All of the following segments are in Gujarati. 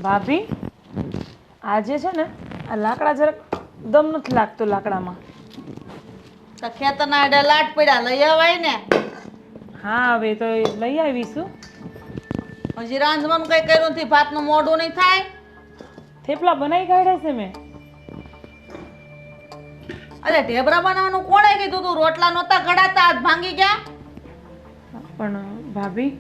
ભાભી આજે છે ને આ લાકડા જરાક દમ નથી લાગતો લાકડામાં. તો ખેતરના આડે લાટ પડ્યા લઈ આવાય ને. હા હવે તો એ લઈ આવીશું. હજી રાંધવાનું કઈ કર્યું નથી, ભાતનું મોઢું નહીં થાય. થેપલા બનાવી કાઢ્યા છે મેં. અરે ઢેબરા બનાવવાનું કોણે કીધું તું? રોટલા નહોતા ઘડાતા, હાથ ભાંગી ગયા. પણ ભાભી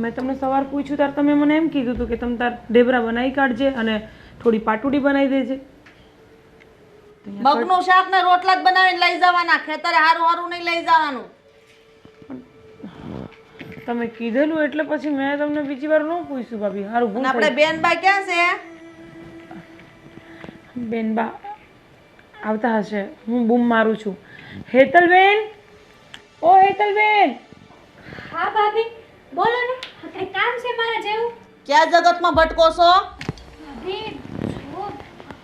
મેં તમને સવાર પૂછ્યું ત્યારે તમે મને એમ કીધું હતું કે તમે તાર ઢેબરા બનાવી કાઢજે અને થોડી પાટુડી બનાવી દેજે. મગનું શાક ને રોટલા જ બનાવીને લઈ જવાના, ખેતરે હારું હારું નહીં લઈ જવાનું. તમે કીધેલું એટલે પછી મેં તમને બીજી વાર ન પૂછ્યું ભાભી. હારું ભૂલ આપણે બેનબા ક્યાં છે? બેનબા આવતા હશે, હું બૂમ મારું છું. હેતલબેન, ઓ હેતલબેન. હા ભાભી બોલો ને, કઈ કામ છે મારા જેવું? ક્યાં જગતમાં ભટકો છો? ભાભી જો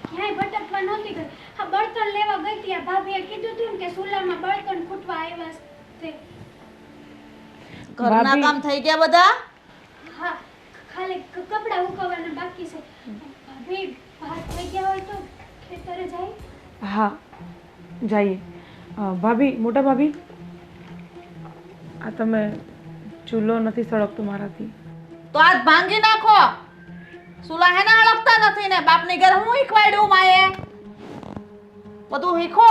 ક્યાંય ભટકવા નહોતી ગઈ. હા બળતણ લેવા ગઈ હતી. આ ભાભીએ કીધું હતું ને કે સુલામાં બળતણ ખૂટવા આવ્યા છે. ઘરના કામ થઈ ગયા બધા? હા ખાલી કપડાં ઉકવવાના બાકી છે. ભાભી ભાત થઈ ગયા હોય તો ખેતરે જાય? હા જઈએ. ભાભી, મોટા ભાભી, આ તમે ચૂલો નથી સળગતો મારાથી. તો આજ ભાંગી નાખો. સુલા હેને અળગતા નથી ને બાપની ઘર હું શીખવાડ્યું માએ? બધું શીખો.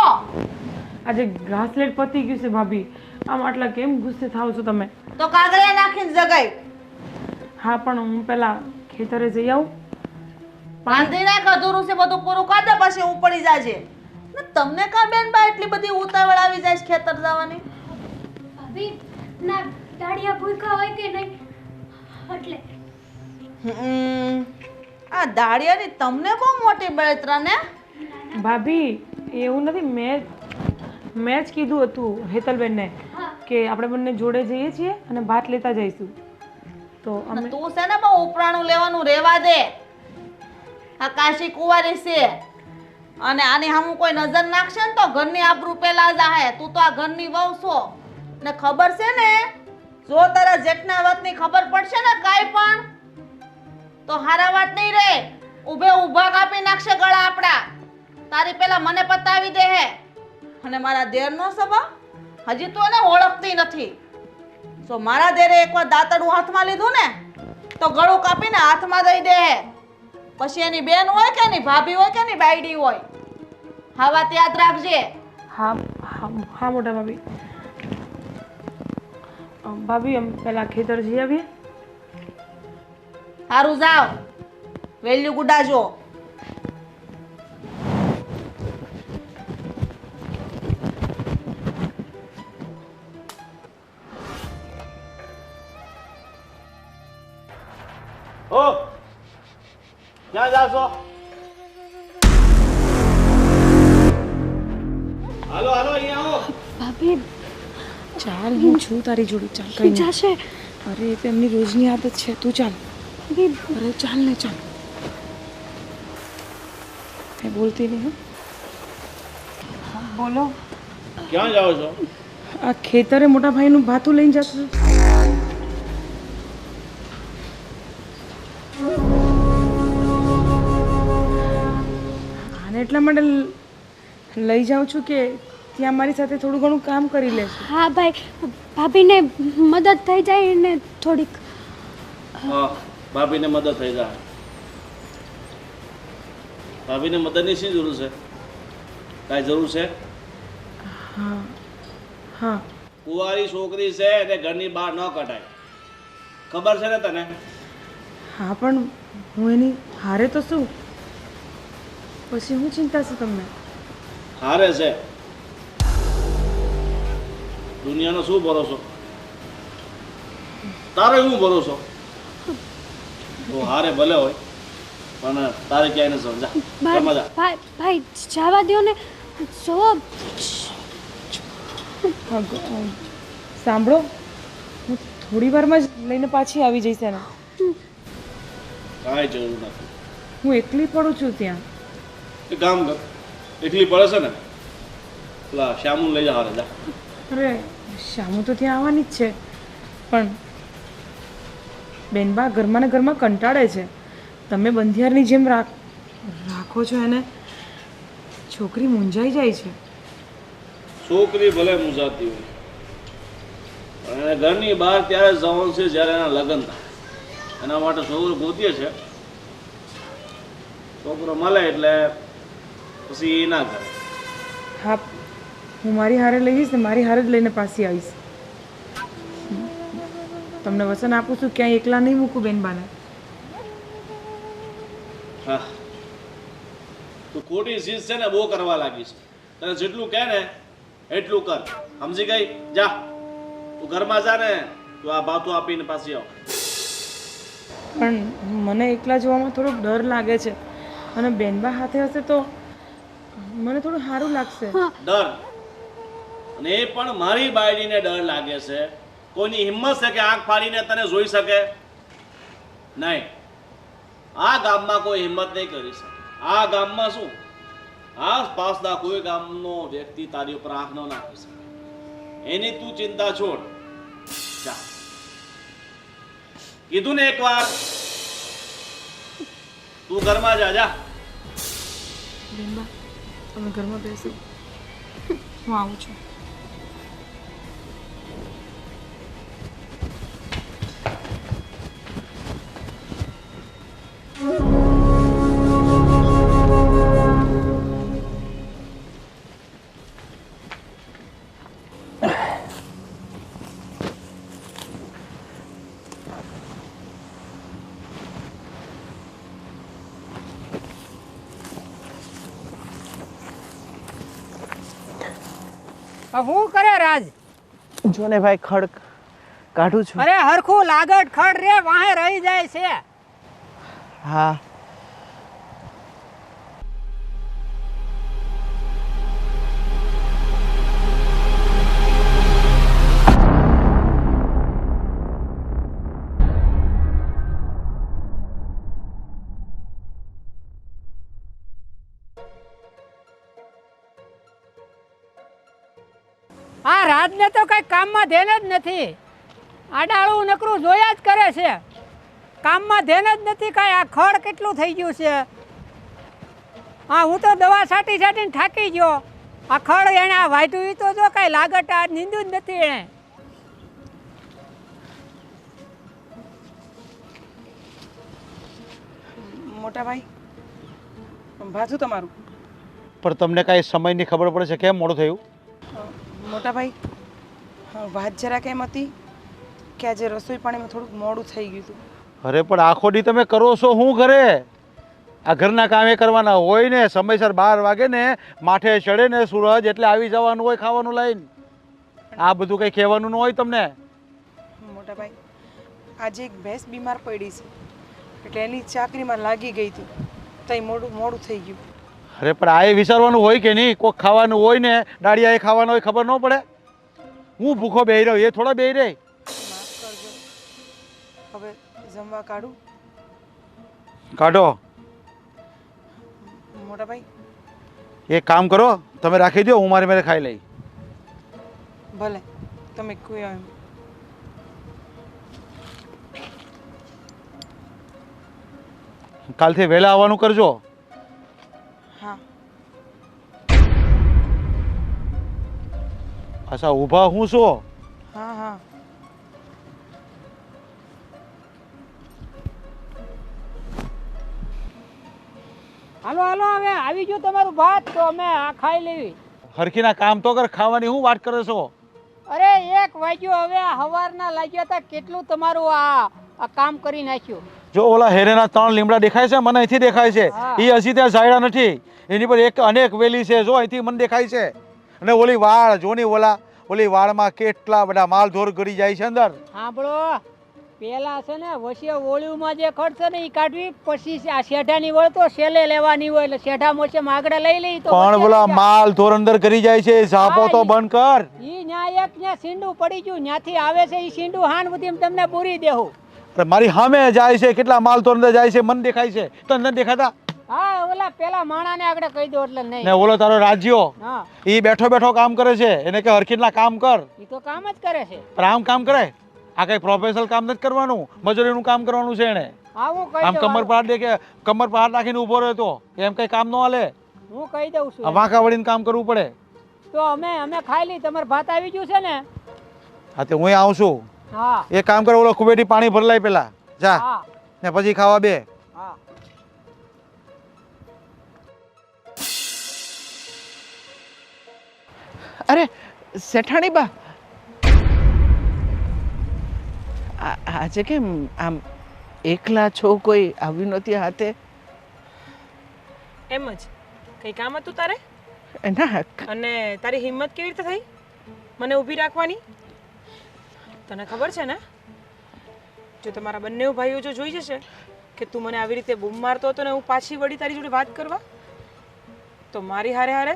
આજે ઘાસલેટ પતી ગયું છે ભાભી. આમ આટલા કેમ ગુસ્સે થાવ છો તમે? તો કાગળિયા નાખીને જગાઈ. હા પણ હું પેલા ખેતરે જઈ આવું. બાંધી નાખ, અધૂરું છે બધું પૂરું કર દે પછી હું પડી જાજે. ને તમને કા બેન બા એટલી બધી ઉતાવળ આવી જાય છે ખેતર જવાની? ભાભી ના દાડિયા ભૂખ્યા હોય કે નહીં એટલે. આ દાડિયાની તમને બહુ મોટી બળતરા ને. ભાભી એવું નથી, મેં જ કીધું હતું હેતલબેનને કે આપણે બંને જોડે જઈએ છીએ અને ભાત લેતા જઈશું. તો અમે તું છે ને બહુ ઉપરાણું લેવાનું રેવા દે. આ કાશી કુંવારી છે અને આની સામું કોઈ નજર નાખશે ને તો ઘરની આબરૂ પેલા જાહે. તું તો આ ઘરની વહુ છો ને ખબર છે ને, જો તારા જેઠના વાતની ખબર પડશે ને કાઈ પણ તો હારા વાત નહીં રે. ઊભે ઊભા કાપી નાખશે ગળા આપડા. તારી પેલા મને પતાવી દે હે. અને મારા દેરનો સ્વભાવ હજી તો એને ઓળખતી નથી. જો મારા દેરે એકવાર દાંતડું હાથમાં લીધું ને તો ગળું કાપીને હાથમાં દઈ દે હે. પછી એની બેન હોય કે એની ભાભી હોય કે એની બાયડી હોય, હા વાત યાદ રાખજે. હા હા હા મોટા ભાભી. ભાભી અમે પેલા ખેતર જઈ આવીએ. સારું જાવ, વેલ્યુ ગુડાજો. ઓ ક્યાં જાવ છો? હાલો હાલો અહીંયા આવો. ભાભી ચાલ, હું છું તારી જોડે. ચાલ કઈ નહીં. જશે અરે એ તો એમની રોજની આદત છે. તું ચાલ. અરે ચાલ ને ચાલ. એ બોલતી નહીં. હા બોલો. ક્યાં જાવ છો? આ ખેતરે મોટા ભાઈનું ભાતું લઈને જતું. આને એટલા માટે લઈ જાઉં છું કે ત્યાં મારી સાથે થોડું ઘણું કામ કરી લેશે. હા ભાઈ, ભાભીને મદદ થઈ જાય ને થોડીક. હા ભાભીને મદદ થઈ જાય. ભાભીને મદદની શી જરૂર છે? કાંઈ જરૂર છે? હા હા. કુંવારી છોકરી છે એટલે ઘરની બહાર ન કઢાય, ખબર છે ને તને? હા પણ હું એની હારે તો શું, પછી શું ચિંતા છે તમને? હારે છે. દુનિયાનો શું ભરોસો? તારો શું ભરોસો? તો હારે ભલે હોય પણ તારે ક્યાંય ન સમજા. સમજા ભાઈ જવા દો ને. જો સાંભળો, હું થોડી વારમાં જ લઈને પાછી આવી જઈશ એને. કાંઈ જરૂર નથી. હું એકલી પડું છું ત્યાં. એ કામ કર, એકલી પડે છે ને પેલા શ્યામું લઈ જા હારે જા. અરે શ્યામુ તો ત્યાં આવવાની જ છે, પણ બેનબા ઘરમાં ને ઘરમાં કંટાળે છે. તમે બંધિયારની જેમ રાખો છો એને, છોકરી મૂંઝાઈ જાય છે. છોકરી ભલે મૂંઝાતી હોય પણ એને ઘરની બહાર ત્યારે જવાનું છે જ્યારે એના લગ્ન થાય. એના માટે છોકરો ગોતીએ છે. છોકરો મળે એટલે પછી એ ના કરે. હા, હું મારી હારે લઈ જઈશ ને મારી હારે જ લઈને પાછી આવીશ. તમને વચન આપું છું, ક્યાંય એકલા નહીં મૂકું બેનબાને. હા, તું ખોટી ચીજ છે ને બહુ કરવા લાગી છે. તને જેટલું કહે ને એટલું કર. સમજી ગઈ? જા તું ઘરમાં જા ને, તું આ ભાતું આપીને પાછી આવ. પણ મને એકલા જોવામાં થોડોક ડર લાગે છે, અને બેનબા હાથે હશે તો મને થોડું સારું લાગશે. ડર? અને એ પણ મારી બાયડીને ડર લાગે છે? કોઈની હિંમત છે કે આંખ ફાડીને તને જોઈ શકે? નહીં, આ ગામમાં કોઈ હિંમત નહીં કરી શકે. આ ગામમાં શું, આસપાસના કોઈ ગામનો વ્યક્તિ તારી ઉપર આંખ ન નાખી શકે. એની તું ચિંતા છોડ. જા, કીધું ને એકવાર, તું ઘરમાં જા. જા બેનબા, તમે ઘરમાં બેસો, હું આવું છું. શું કરે રાજ? જો ને ભાઈ, ખડ કાઢું છું. અરે હરખું લાગટ ખડ રે વાહે રહી જાય છે. હા, આ રાજને તો કઈ કામમાં ધ્યાન જ નથી. આડાળું નકરું જોયા જ કરે છે, કામમાં ધ્યાન જ નથી કાંઈ. આ ખડ કેટલું થઈ ગયું છે. હા, હું તો દવા છાંટી છાંટીને થાકી ગયો. આ ખડ એણે આ વાઢ્યું તો જો કાંઈ લાગટ આ નીંદું જ નથી એણે. મોટા ભાઈ, ભાથું તમારું. પણ તમને કાંઈ સમયની ખબર પડે છે કેમ મોડું થયું? મોટા ભાઈ, વાત જરાક એમ હતી કે આજે રસોઈ પાણીમાં થોડુંક મોડું થઈ ગયું હતું. અરે પણ આખો દી તમે કરો છો શું ઘરે? આ ઘરના કામે કરવાના હોય ને, સમયસર 12 વાગે ને માથે ચડે ને સૂરજ એટલે આવી જવાનું હોય ખાવાનું લઈને. આ બધું કંઈ કહેવાનું ન હોય તમને. મોટા ભાઈ, આજે એક ભેંસ બીમાર પડી છે, એટલે એની ચાકરીમાં લાગી ગઈ હતી, તઈ મોડું થઈ ગયું. અરે પણ આ વિચારવાનું હોય કે નહીં? કોઈક ખાવાનું હોય ને, ડાળિયા એ ખાવાનું હોય, ખબર ન પડે? હું ભૂખો બેહી રહ્યો, એ થોડો બેહી રહે. માફ કરજો, હવે જમવા કાઢું. કાઢો. મોટા ભાઈ, એક કામ કરો, તમે રાખી દો, હું મારી મેરે ખાઈ લઈ. ભલે તમે કોઈ એમ. કાલથી વહેલા આવવાનું કરજો. હા. અચ્છા, ઊભા હું છો? હા હા. હાલો હાલો, હવે આવી ગયું તમારું ભાત, તો અમે આ ખાઈ લેવી. હરખીના કામ તો કર, ખાવાની હું વાત કરે છો? અરે 1 વાગ્યો, હવે હવારના લાગ્યા હતા. કેટલું તમારું આ કામ કરી નાખ્યું. જો ઓલા હેરેના 3 લીમડા દેખાય છે, મને અહીંથી દેખાય છે. એ હજી ત્યાં ઝાડ્યા નથી, એની પર એક અનેક વેલી છે, જો અહીંથી મને દેખાય છે. અને ઓલી વાળ જોની, ઓલી વાળમાં કેટલા બધા માલ ઢોર ગળી જાય છે અંદર. સાંભળો, પેલા છે ને વચ્ચે ઓળીમાં જે ખર્ચ ને એ કાઢવી, પછી આ શેઢાની વળ તો સેલે લેવાની હોય, એટલે શેઢા મોસે આગળ લઈ લઈ તો પણ ઓલા માલ ઢોર અંદર ગળી જાય છે, ઝાપો તો બંધ કર. ઈ ન્યા એક ન્યા સીંડું પડી ગયું, ન્યાથી આવે છે ઈ સીંડું હાન બધી તમને પૂરી દેવું. મારી સામે જાય છે, કેટલા માલ ઢોર અંદર જાય છે, મને દેખાય છે, તો અંદર દેખાતા. હા, ઓલા પેલા માણાને આગળ કહી દો એટલે નહીં. ને ઓલો તારો રાજ્યો, હા, ઈ બેઠો બેઠો કામ કરે છે, એને કે હરખીના કામ કર. ઈ તો કામ જ કરે છે. પણ આમ કામ કરે? આ કઈ પ્રોફેશનલ કામ નથી કરવાનું, મજૂરીનું કામ કરવાનું છે એને. હા હું કહી આમ દઉં કમર પર હાથ દે કે કમર પર હાથ નાખીને ઊભો રહ્યો તો એમ કઈ કામ ન હાલે. હું કહી દઉં છું આ વાંકા વળીને કામ કરવું પડે. તો અમે ખાઈ લી તમારે ભાત આવી ગયું છે ને હા તે હું આવું છું. હા એક કામ કરો, ઓલો કુબેટી પાણી ભરલાય પેલા જા હા ને પછી ખાવા બે. હા અરે શેઠાણી બા, આજે કેમ આમ એકલા છો? કોઈ આવ્યું નથી હાથે? એમ જ કઈ કામ હતું તારે? ના અને તારી હિંમત કેવી રીતે થઈ મને ઊભી રાખવાની? તને ખબર છે ને, જો તમારા બંને ભાઈઓ જો જોઈ જશે કે તું મને આવી રીતે બૂમ મારતો હતો ને હું પાછી વળી તારી જોડે વાત કરવા, તો મારી હારે હારે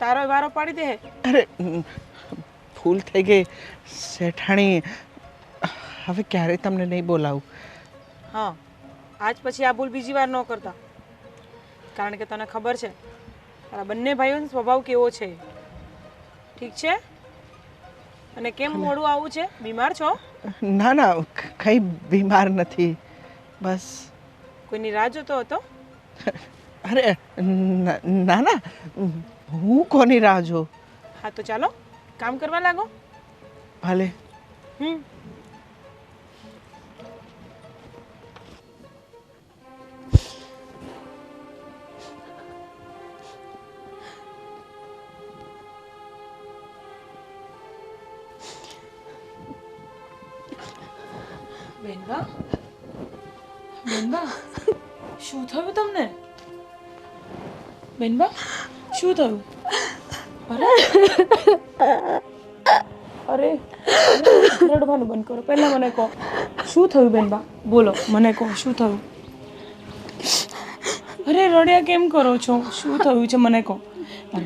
તારો વારો પાડી દે. અરે ભૂલ થઈ ગઈ શેઠાણી, હવે ક્યારે તમને નહીં બોલાવું. હા, આજ પછી આ ભૂલ બીજી વાર ન કરતા, કારણ કે તને ખબર છે તારા બંને ભાઈઓનો સ્વભાવ કેવો છે. ઠીક છે? અને કેમ મોડું આવું છે? બીમાર છો? ના ના, કંઈ બીમાર નથી, બસ. કોઈની રાહ જોતો હતો? અરે ના ના, હું કોની રાહ જોઉં? હા તો ચાલો કામ કરવા લાગો. ભલે. હમ. બેનબા, બેનબા, શું થયું તમને? બેનબા, શું થયું? અરે અરે રડવાનું બંધ કરો, પહેલા મને કહો શું થયું? બેનબા બોલો, મને કહો શું થયું? અરે રડ્યા કેમ કરો છો? શું થયું છે મને કહો. અરે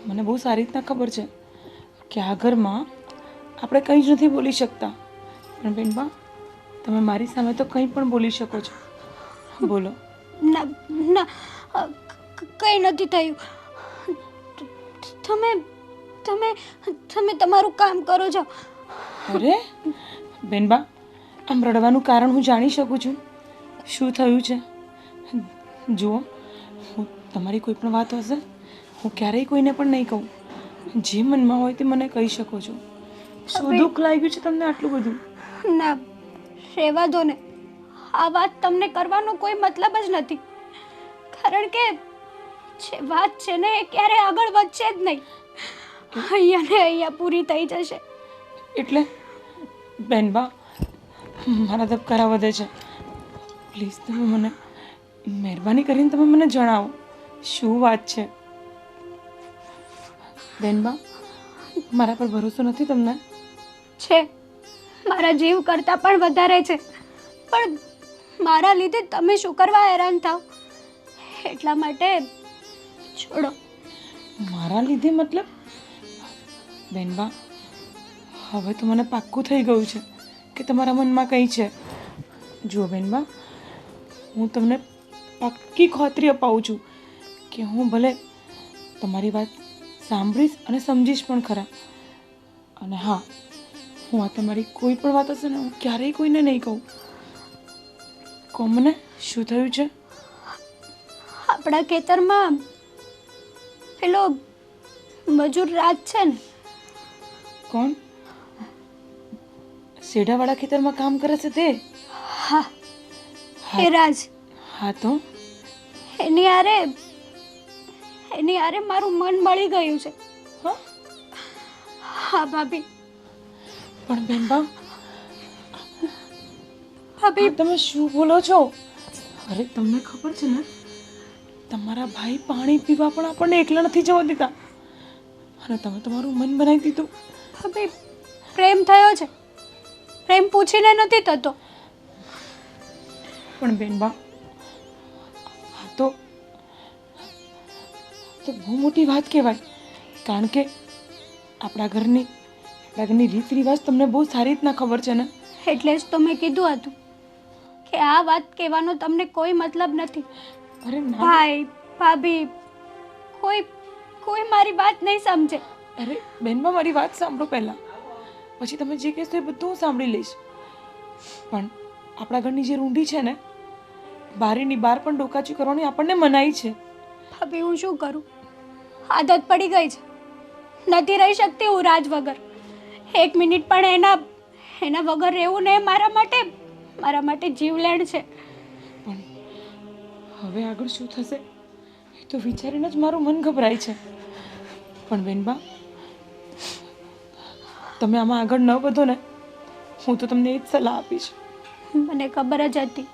મને બહુ સારી રીતના ખબર છે કે આ ઘરમાં આપણે કંઈ જ નથી બોલી શકતા, પણ બેનબા તમે મારી સામે તો કંઈ પણ બોલી શકો છો. બોલો. ના ના, કંઈ નથી થયું. તમે તમે તમે તમારું કામ કરો છો. અરે બેનબા, આમ રડવાનું કારણ હું જાણી શકું છું? શું થયું છે? જુઓ, હું તમારી કોઈ પણ વાત હશે હું ક્યારેય કોઈને પણ નહીં કહું. જે મનમાં હોય તે મને કહી શકો છો. શું દુઃખ લાગ્યું છે તમને આટલું બધું? ના, રહેવા દો ને. આ વાત તમને કરવાનો કોઈ મતલબ જ નથી, કારણ કે જે વાત છે ને એ ક્યારે આગળ વધશે જ નહીં. અહીંયા ને અહીંયા પૂરી થઈ જશે. એટલે બેનબા, મારા ધબકારા વધે છે. પ્લીઝ તમે મને મહેરબાની કરીને તમે મને જણાવો શું વાત છે. બેનબા, મારા પર ભરોસો નથી તમને? છે, મારા જીવ કરતાં પણ વધારે છે, પણ મારા લીધે તમે શું કરવા હેરાન થાવ એટલા માટે છોડો. મારા લીધે મતલબ? બેનબા, હવે તો મને પાક્કું થઈ ગયું છે કે તમારા મનમાં કંઈ છે. જુઓ બેનબા, હું તમને પાક્કી ખાતરી અપાવું છું કે હું ભલે તમારી વાત સાંભળીશ અને સમજીશ પણ ખરા. અને હા, હું આ તમારી કોઈ પણ વાત હશે ને હું ક્યારેય કોઈને નહીં કહું. કહો મને શું થયું છે? આપણા ખેતરમાં પેલો મજૂર રાજ છે ને, કોણ? શેઢાવાળા ખેતરમાં કામ કરે છે તે? હા એ રાજ. હા તો એની હારે મારું મન મળી ગયું છે. હા હા ભાભી. પણ બેનબા, ભાભી તમે શું બોલો છો? અરે તમને ખબર છે ને, તમારા ભાઈ પાણી પીવા પણ આપણને એકલા નથી જવા દેતા, અને તમે તમારું મન બનાવી દીધું. ભાભી, પ્રેમ થયો છે, પ્રેમ પૂછીને નથી થતો. પણ બેનબા, આ તો બહુ મોટી વાત કહેવાય, કારણ કે આપણા ઘરની રીત રિવાજ તમને બહુ સારી રીતના ખબર છે ને. એટલે જ તો મેં કીધું હતું કે આ વાત કહેવાનો તમને કોઈ મતલબ નથી. અરે ના ભાઈ ભાભી કોઈ મારી વાત નહીં સમજે. અરે બેનબા, મારી વાત સાંભળો પહેલાં, પછી તમે જે કહેશો એ બધું હું સાંભળી લઈશ. પણ આપણા ઘરની જે રૂંઢી છે ને, બારીની બહાર પણ ડોકાચી કરવાની આપણને મનાઈ છે. ભાભી હું શું કરું? આદત પડી ગઈ છે. નથી રહી શકતી હું રાજ વગર. એક મિનિટ પણ એના વગર રહેવું ને મારા માટે જીવલેણ છે. પણ હવે આગળ શું થશે એ તો વિચારીને જ મારું મન ગભરાય છે. પણ બેનબા, તમે આમાં આગળ ન વધો ને, હું તો તમને એ જ સલાહ આપીશ. મને ખબર જ હતી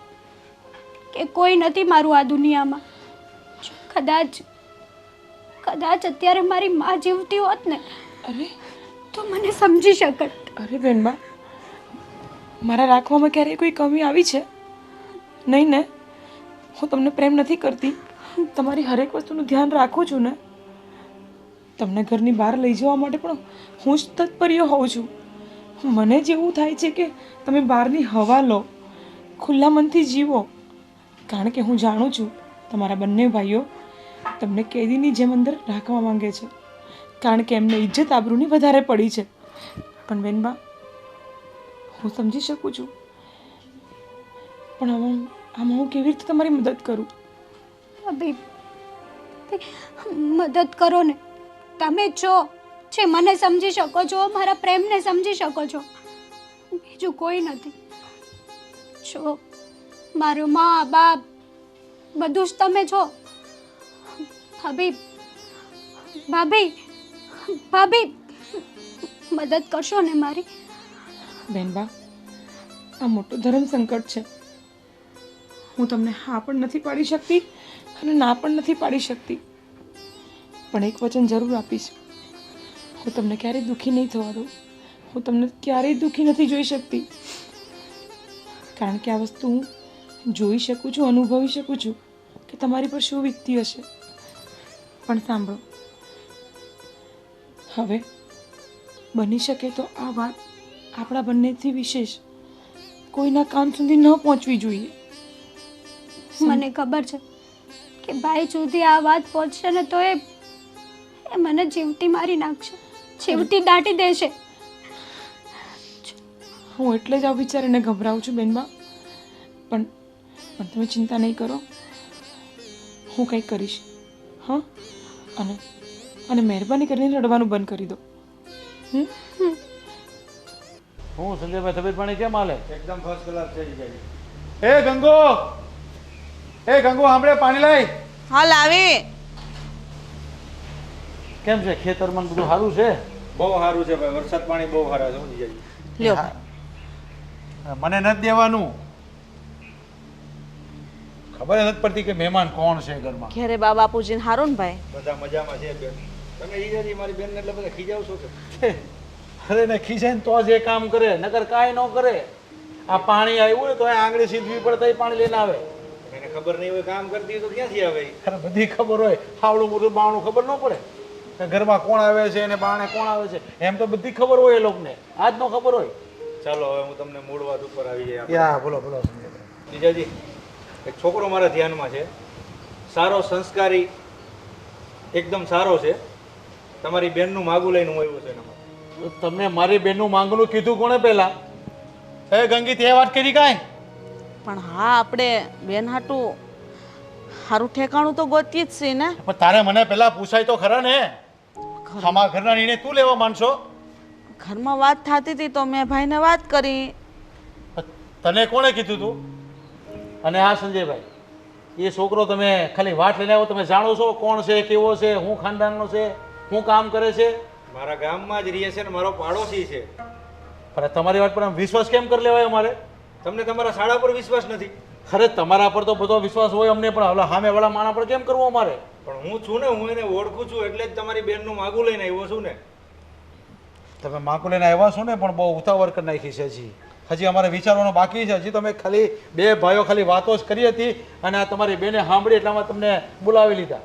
કે કોઈ નથી મારું આ દુનિયામાં. જો કદાચ અત્યારે મારી માં જીવતી હોત ને અરે તો મને સમજી શકત. અરે બેનબા, મારા રાખવામાં ક્યારેય કોઈ કમી આવી છે? નહીં ને? હું તમને પ્રેમ નથી કરતી, તમારી હરેક વસ્તુનું ધ્યાન રાખું છું ને. તમને ઘરની બહાર લઈ જવા માટે પણ હું જ તત્પર્ય હોઉં છું. મને જ એવું થાય છે કે તમે બહારની હવા લો, ખુલ્લા મનથી જીવો. કારણ કે હું જાણું છું તમારા બંને ભાઈઓ તમને કેદીની જેમ અંદર રાખવા માંગે છે, કારણ કે એમને ઇજ્જત આબરૂની વધારે પડી છે. પણ બેનબા, હું સમજી શકું છું, પણ આમાં હું કેવી રીતે તમારી મદદ કરું? ભાભી, મદદ કરો ને. તમે છો જે મને સમજી શકો છો, મારા પ્રેમને સમજી શકો છો. બીજું કોઈ નથી. છો મારું મા બાપ બધું જ તમે છો. ભાભી મદદ કરશો ને મારી? બેનબા, આ મોટું ધર્મ સંકટ છે. હું તમને હા પણ નથી પાડી શકતી અને ના પણ નથી પાડી શકતી. પણ એક વચન જરૂર આપીશ, હું તમને ક્યારેય દુઃખી નહીં થવા દઉં. હું તમને ક્યારેય દુઃખી નથી જોઈ શકતી, કારણ કે આ વસ્તુ હું જોઈ શકું છું, અનુભવી શકું છું કે તમારી પર શું વીતતી હશે. પણ સાંભળો, હવે બની શકે તો આ વાત આપણા બંનેથી વિશેષ કોઈના કાન સુધી ન પહોંચવી જોઈએ. મને ખબર છે કે ભાઈ સુધી આ વાત પહોંચશે ને તો એ મને જીવતી મારી નાખશે, જીવતી દાટી દેશે. હું એટલે જ આ વિચારીને ગભરાઉં છું બેનબા. પણ તમે ચિંતા નહીં કરો, હું કંઈક કરીશ. હા, અને મહેરબાની કરીને રડવાનું બંધ કરી દો. હું સંજયભાઈ, તબિયત પાણી કેમ હાલે? એકદમ ફર્સ્ટ ક્લાસ છે જીજાજી. એ ગંગો, સાંભળે, પાણી લાય. હાલ આવી. કેમ છે ખેતરમાં બધું સારું છે? બહુ સારું છે ભાઈ, વરસાદ પાણી બહુ સારા છે જીજાજી. લ્યો. મને નથી દેવાનું. ખબર નથી પડતી કે મહેમાન કોણ છે ઘરમાં. ઘેરે બા બાપુજીને હારું ને ભાઈ? બધા મજામાં છે બેન. તમે જીજાજી મારી બેનને એટલે બધા ખીજાવ છો કે? અરે ને ખીસે ને તો જ એ કામ કરે, નકર કાંઈ ન કરે. આ પાણી આવ્યું ને તો આંગળી સીધવી પડે તો પાણી લઈને આવે. એને ખબર નહીં હોય કામ કરતી હોય તો ક્યાંથી આવે? અરે બધી ખબર હોય, હાવડું મોટું બાવણું ખબર ન પડે કે ઘરમાં કોણ આવે છે અને બાણે કોણ આવે છે, એમ તો બધી ખબર હોય એ લોકોને, આજ નો ખબર હોય. ચાલો હવે હું તમને મૂળ વાત ઉપર આવી જાય. યા બોલો જીજાજી, એક છોકરો મારા ધ્યાનમાં છે, સારો, સંસ્કારી, એકદમ સારો છે. તમારી બેનનું માગું લઈને હું આવ્યો છે એના માટે. તમને મારી બેનનું માંગણું કીધું કોણે પહેલા? એ ગંગી, તે વાત કરી કાંઈ? પણ હા, આપણે બેન હાટું સારું ઠેકાણું તો ગોતીએ જ છે ને. પણ તારે મને પહેલા પૂછાય તો ખરા ને. અમારા ઘરના નિર્ણય તું લેવા માંડશો? ઘરમાં વાત થતી હતી તો મેં ભાઈને વાત કરી. તને કોણે કીધું તું? અને હા સંજયભાઈ, એ છોકરો તમે ખાલી વાત લઈને આવ્યો, તમે જાણો છો કોણ છે, કેવો છે, હું ખાનદાનનો છે, હું કામ કરે છે? મારા ગામમાં જ રહે છે ને મારો પાડોશી છે. પણ તમારી વાત પર આમ વિશ્વાસ કેમ કરી લેવાય અમારે? તમને તમારા શાળા પર વિશ્વાસ નથી? ખરે તમારા પર તો બધો વિશ્વાસ હોય અમને, પણ હવે સામેવાળા માણા પર કેમ કરવું અમારે? પણ હું છું ને, હું એને ઓળખું છું એટલે જ તમારી બેનનું માગું લઈને આવ્યો છું ને. તમે માકુ લઈને આવ્યા છો ને, પણ બહુ ઉતાવળ કરી નાખી છે. હજી અમારે વિચારવાનું બાકી છે. હજી તમે ખાલી બે ભાઈઓ ખાલી વાતો જ કરી હતી અને આ તમારી બેને સાંભળી એટલામાં તમને બોલાવી લીધા.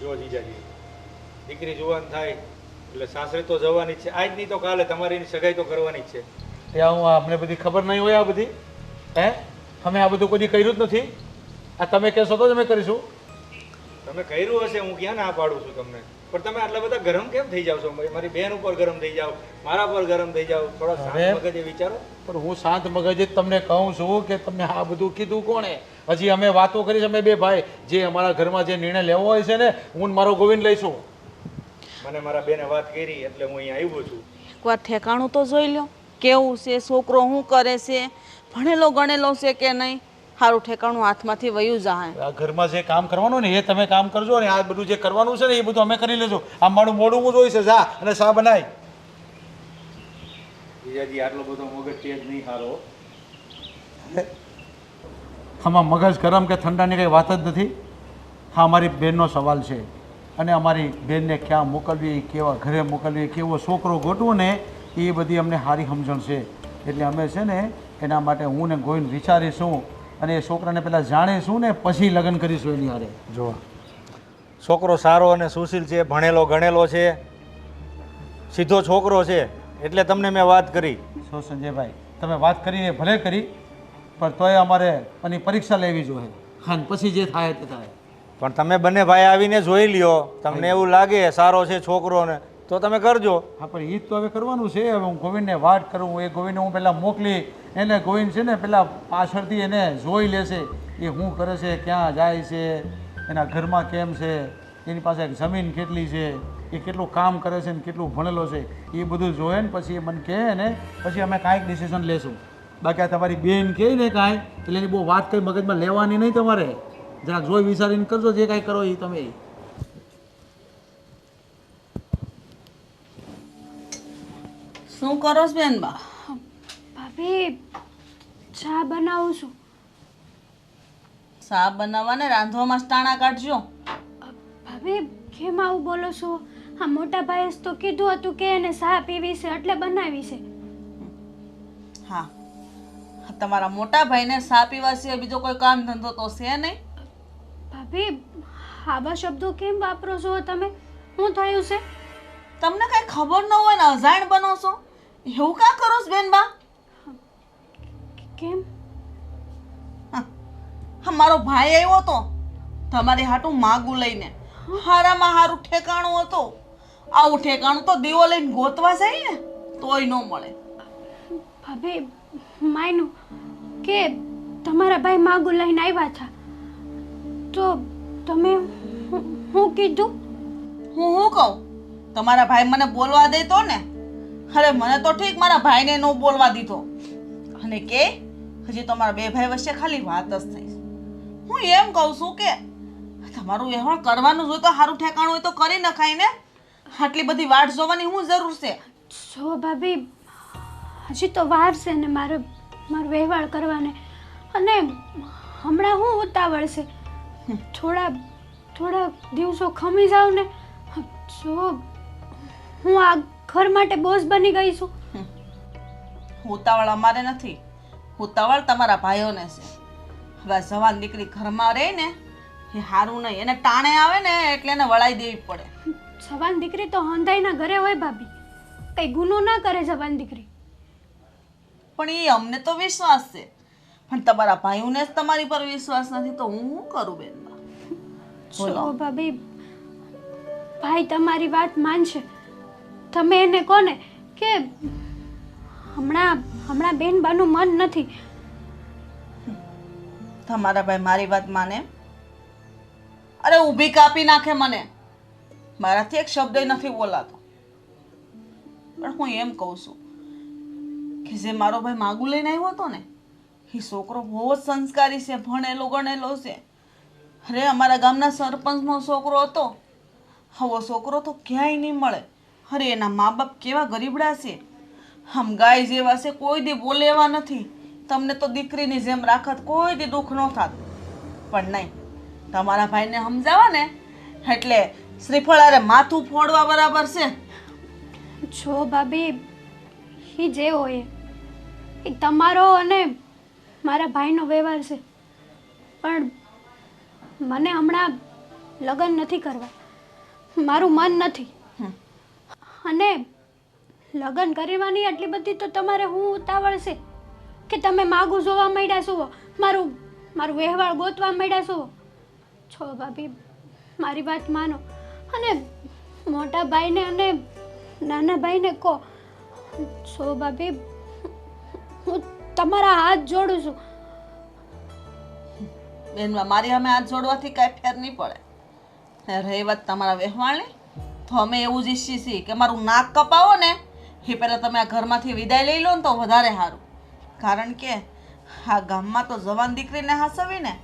જો જીજાજી, દીકરી જુવાન થાય એટલે સાસરે તો જવાની જ છે. આજ નહીં તો કાલે તમારી સગાઈ તો કરવાની જ છે. ત્યાં હું અમને બધી ખબર નહીં હોય? આ બધી અમે આ બધું કોઈ કર્યું જ નથી. આ તમે કહેશો તો જ અમે કરીશું. તમે કર્યું હશે, હું ક્યાં ના પાડું છું તમને. પણ તમે આટલા બધા ગરમ કેમ થઈ જાવ છો? મારી બેન ઉપર ગરમ થઈ જાવ, મારા પર ગરમ થઈ જાવ. થોડા શાંત મગજે વિચારો. પણ હું શાંત મગજે જ તમને કહું છું કે તમને આ બધું કીધું કોણે? હજી અમે વાતો કરી છે, અમે બે ભાઈ જે અમારા ઘરમાં જે નિર્ણય લેવો હોય છે ને, હું ને મારો ગોવિંદ લઈશું. મને મારા બેને વાત કરી એટલે હું અહીંયા આવ્યો છું. એકવાર ઠેકાણું તો જોઈ લો, કેવું છે છોકરો, શું કરે છે, ભણેલો ગણેલો છે કે નહીં. સારું ઠેકાણું હાથમાંથી વયું જાય. આ ઘરમાં જે કામ કરવાનું ને એ તમે કામ કરજો, અને આ બધું જે કરવાનું છે ને એ બધું અમે કરી લેજો. આ મારું મોડું હું જોઈશે, જા અને શા બનાય. જીજાજી આટલો બધો મગજ તેજ નહીં સારો. આમાં મગજ ગરમ કે ઠંડાની કંઈ વાત જ નથી. હા, અમારી બેનનો સવાલ છે, અને અમારી બેનને ક્યાં મોકલવી, કેવા ઘરે મોકલવી, કેવો છોકરો ગોતવો ને એ બધી અમને સારી સમજણ છે. એટલે અમે છે ને એના માટે હું ને ગોવિંદ વિચારીશું, અને એ છોકરાને પહેલાં જાણીશું ને પછી લગ્ન કરીશું એની હારે. જો છોકરો સારો અને સુશીલ છે, ભણેલો ગણેલો છે, સીધો છોકરો છે, એટલે તમને મેં વાત કરી. શું સંજયભાઈ, તમે વાત કરીને ભલે કરી, પણ તોય અમારે એની પરીક્ષા લેવી જોઈએ. હા, પછી જે થાય તે થાય. પણ તમે બંને ભાઈ આવીને જોઈ લ્યો, તમને એવું લાગે સારો છે છોકરો ને તો તમે કરજો. હા, પણ એ જ તો હવે કરવાનું છે. હવે હું ગોવિંદને વાત કરું, એ ગોવિંદને હું પહેલાં મોકલી, એને ગોવિંદ છે ને પહેલાં પાછળથી એને જોઈ લેશે એ શું કરે છે, ક્યાં જાય છે, એના ઘરમાં કેમ છે, એની પાસે જમીન કેટલી છે, એ કેટલું કામ કરે છે ને કેટલું ભણેલો છે, એ બધું જોઈએ ને પછી એ મને કહે ને પછી અમે કાંઈક ડિસિઝન લેશું. બાકી આ તમારી બેન કહે ને કાંઈ એટલે એની બહુ વાત કંઈ મગજમાં લેવાની નહીં. તમારે જરાક જોઈ વિચારીને કરજો, જે કાંઈ કરો એ તમે. શું કરો છો બેન બા? ભાભી ચા બનાવું છું. શા બનાવવાને રાંધવામાં ટાણા કાઢજો. ભાભી કેમ આવું બોલો છો? હા, મોટા ભાઈએ તો કીધું હતું કે એને ચા પીવી છે એટલે બનાવી છે. હા, તમારા મોટા ભાઈને શા પીવા સિવાય બીજો કોઈ કામ ધંધો તો છે નહીં. ભાભી આવા શબ્દો કેમ વાપરો છો તમે? શું થયું છે? તમને કઈ ખબર ન હોય ને અજાણ બનો છો, એવું કાં કરો છો બેન બા? કેમ? હા, મારો ભાઈ આવ્યો તો તમારી હાટું માગું લઈને. હારામાં હારું ઠેકાણું હતું. આવું ઠેકાણું તો દીવો લઈને ગોતવા જાય ને તોય ન મળે. ભાભી માયનું કે તમારા ભાઈ માગું લઈને આવ્યા હતા તો તમે હું કીધું? હું કહું? તમારા ભાઈ મને બોલવા દે તો ને. અરે મને તો ઠીક, મારા ભાઈને ન બોલવા દીધો. અને કે હજી તમારા બે ભાઈ વચ્ચે ખાલી વાત જ થઈ. હું એમ કહું છું કે તમારું વ્યવહાર કરવાનું હોય તો સારું ઠેકાણું હોય તો કરી નખાય ને. આટલી બધી વાટ જોવાની શું જરૂર છે? જો ભાભી હજી તો વાર છે ને મારો વ્યવહાર કરવાને, અને હમણાં હું ઉતાવળ છે. થોડા દિવસો ખમી જાવ ને. જો હું આ ઘર માટે બોઝ બની ગઈ છું. ઉતાવળ અમારે નથી, ઉતાવળ તમારા ભાઈઓને છે. હવે જવાન દીકરી ઘરમાં રહે ને એ સારું નહીં. એને ટાણે આવે ને એટલે એને વળાઈ દેવી પડે. જવાન દીકરી તો હંધાઈના ઘરે હોય ભાભી, કઈ ગુનો ના કરે જવાન દીકરી. પણ એ અમને તો વિશ્વાસ છે, પણ તમારા ભાઈઓને જ તમારી પર વિશ્વાસ નથી તો હું શું કરું બેન? બોલો ભાભી, ભાઈ તમારી વાત માનશે. તમે એને કોને કે હમણાં બેન બાનું મન નથી. તમારા ભાઈ મારી વાત માને? અરે ઊભી કાપી નાખે મને. મારાથી એક શબ્દ નથી બોલાતો. પણ હું એમ કહું છું કે જે મારો ભાઈ માગું લઈને આવ્યો હતો ને એ છોકરો બહુ જ સંસ્કારી છે, ભણેલો ગણેલો છે. અરે અમારા ગામના સરપંચનો છોકરો હતો. આવો છોકરો તો ક્યાંય નહીં મળે. અરે એના મા બાપ કેવા ગરીબડા છે, આમ ગાય જેવા છે, કોઈ દી બોલે એવા નથી. તમને તો દીકરીની જેમ રાખત, કોઈ દી દુઃખ ન થાત. પણ નહીં, તમારા ભાઈને સમજાવવા ને એટલે શ્રીફળારે માથું ફોડવા બરાબર છે. જો ભાભી, એ જે હોય એ તમારો અને મારા ભાઈનો વ્યવહાર છે, પણ મને હમણાં લગ્ન નથી કરવા. મારું મન નથી. અને લગ્ન કરવાની આટલી બધી તો તમારે હું ઉતાવળ છે કે તમે માગું જોવા માંડ્યા છો, મારું વ્યવહાર ગોતવા માંડ્યા છો. છો ભાભી, મારી વાત માનો. અને મોટા ભાઈને અને નાના ભાઈને કહો. સો ભાભી, હું તમારા હાથ જોડું છું. બેનવા મારી અમે હાથ જોડવાથી કાંઈ ફેર નહીં પડે. રહી વાત તમારા વ્યવહારની, તો અમે એવું જ ઈચ્છીએ છીએ કે મારું નાક કપાવો ને એ પહેલાં તમે આ ઘરમાંથી વિદાય લઈ લો ને તો વધારે સારું. કારણ કે આ ગામમાં તો જવાન દીકરીને હાસવી ને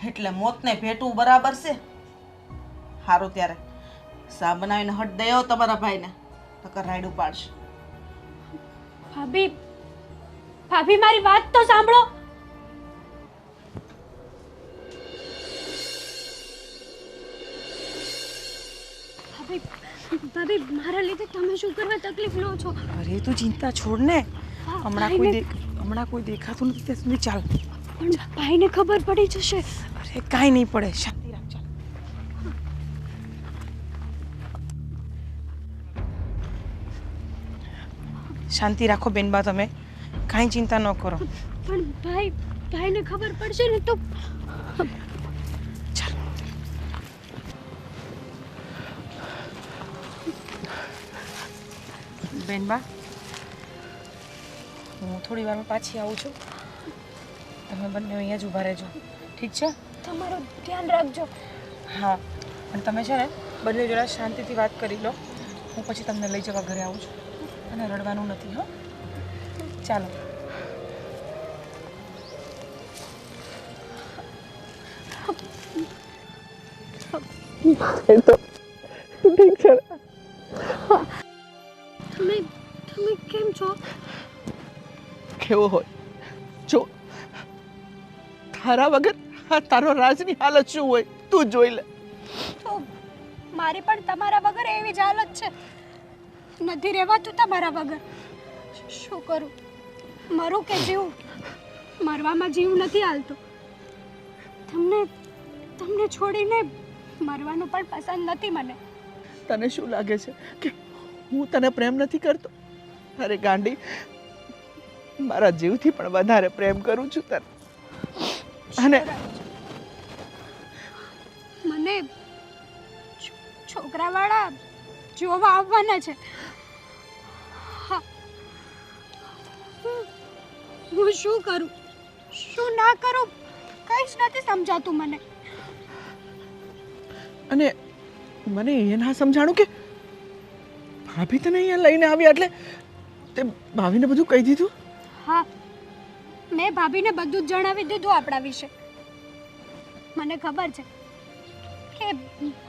એટલે મોતને ભેટવું બરાબર છે. સારું ત્યારે સા બનાવીને હટ દયો તમારા ભાઈને, નકર રાયડું પાડશે. ભાભી, ભાભી મારી વાત તો સાંભળો. ભાભી, ભાભી મારા લીધે તમે શું કરવા તકલીફ લો છો? અરે તું ચિંતા છોડ ને. હમણાં કોઈ દેખાતું નથી ત્યાં સુધી ચાલ. પણ ભાઈને ખબર પડી જશે. અરે કાંઈ નહીં પડે, શાંતિ રાખ. ચાલ. શાંતિ રાખો બેનબા, તમે કાંઈ ચિંતા ન કરો. પણ ભાઈને ખબર પડશે ને તો. ચાલ. બેનબા, હું થોડી વારમાં પાછી આવું છું. તમે બંને અહીંયા જ ઊભા રહેજો, ઠીક છે? તમારું ધ્યાન રાખજો. હા, અને તમે છે ને બંને જણા શાંતિથી વાત કરી લો. હું પછી તમને લઈ જવા ઘરે આવું છું. અને રડવાનું નથી. હો, ચાલો. ઠીક છે. તમે કેમ છો? કેવો હોય જો, તારા વગર આ તારો રાજની હાલત શું હોય તું જોઈ લે. તો મારી પણ તમારા વગર એવી જ હાલત છે. નથી રહેવાતું તમારા વગર. શું કરું? મરું કે જીવું? મરવામાં જીવ નથી હાલતો. તમને છોડીને મરવાનું પણ પસંદ નથી મને. તને શું લાગે છે કે હું તને પ્રેમ નથી કરતો? અરે ગાંડી, મારા જીવથી પણ વધારે પ્રેમ કરું છું તને. અને મને છોકરાવાળા જોવા આવવાના છે. હા. હું શું કરું, શું ના કરું, કંઈ જ નથી સમજાતું મને. અને મને એ ના સમજાણું કે ભાભી તને અહીંયા લઈને આવ્યા એટલે તે ભાભીને બધું કહી દીધું? હા, મેં ભાભીને બધું જ જણાવી દીધું આપણા વિશે. મને ખબર છે કે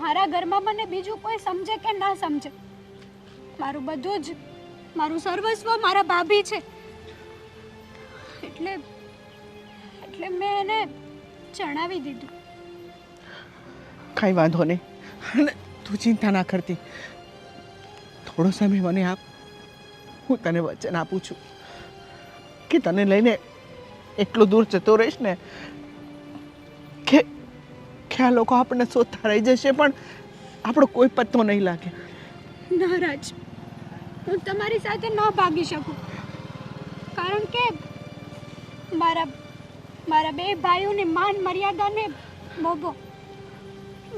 મારા ઘરમાં મને બીજું કોઈ સમજે કે ના સમજે, મારું બધું જ, મારું સર્વસ્વ મારા ભાભી છે. એટલે મેં એને જણાવી દીધું. કાંઈ વાંધો નહીં, અને તું ચિંતા ના કરતી. થોડો સમય મને આપ, હું તને વચન આપું છું કે તને લઈને એટલું દૂર જતો રહીશ ને કે આ લોકો આપણને શોધતા રહી જશે પણ આપણો કોઈ પત્તો નહીં લાગે. નારાજ, હું તમારી સાથે ન ભાગી શકું, કારણ કે મારા બે ભાઈઓની માન મર્યાદાને બોબો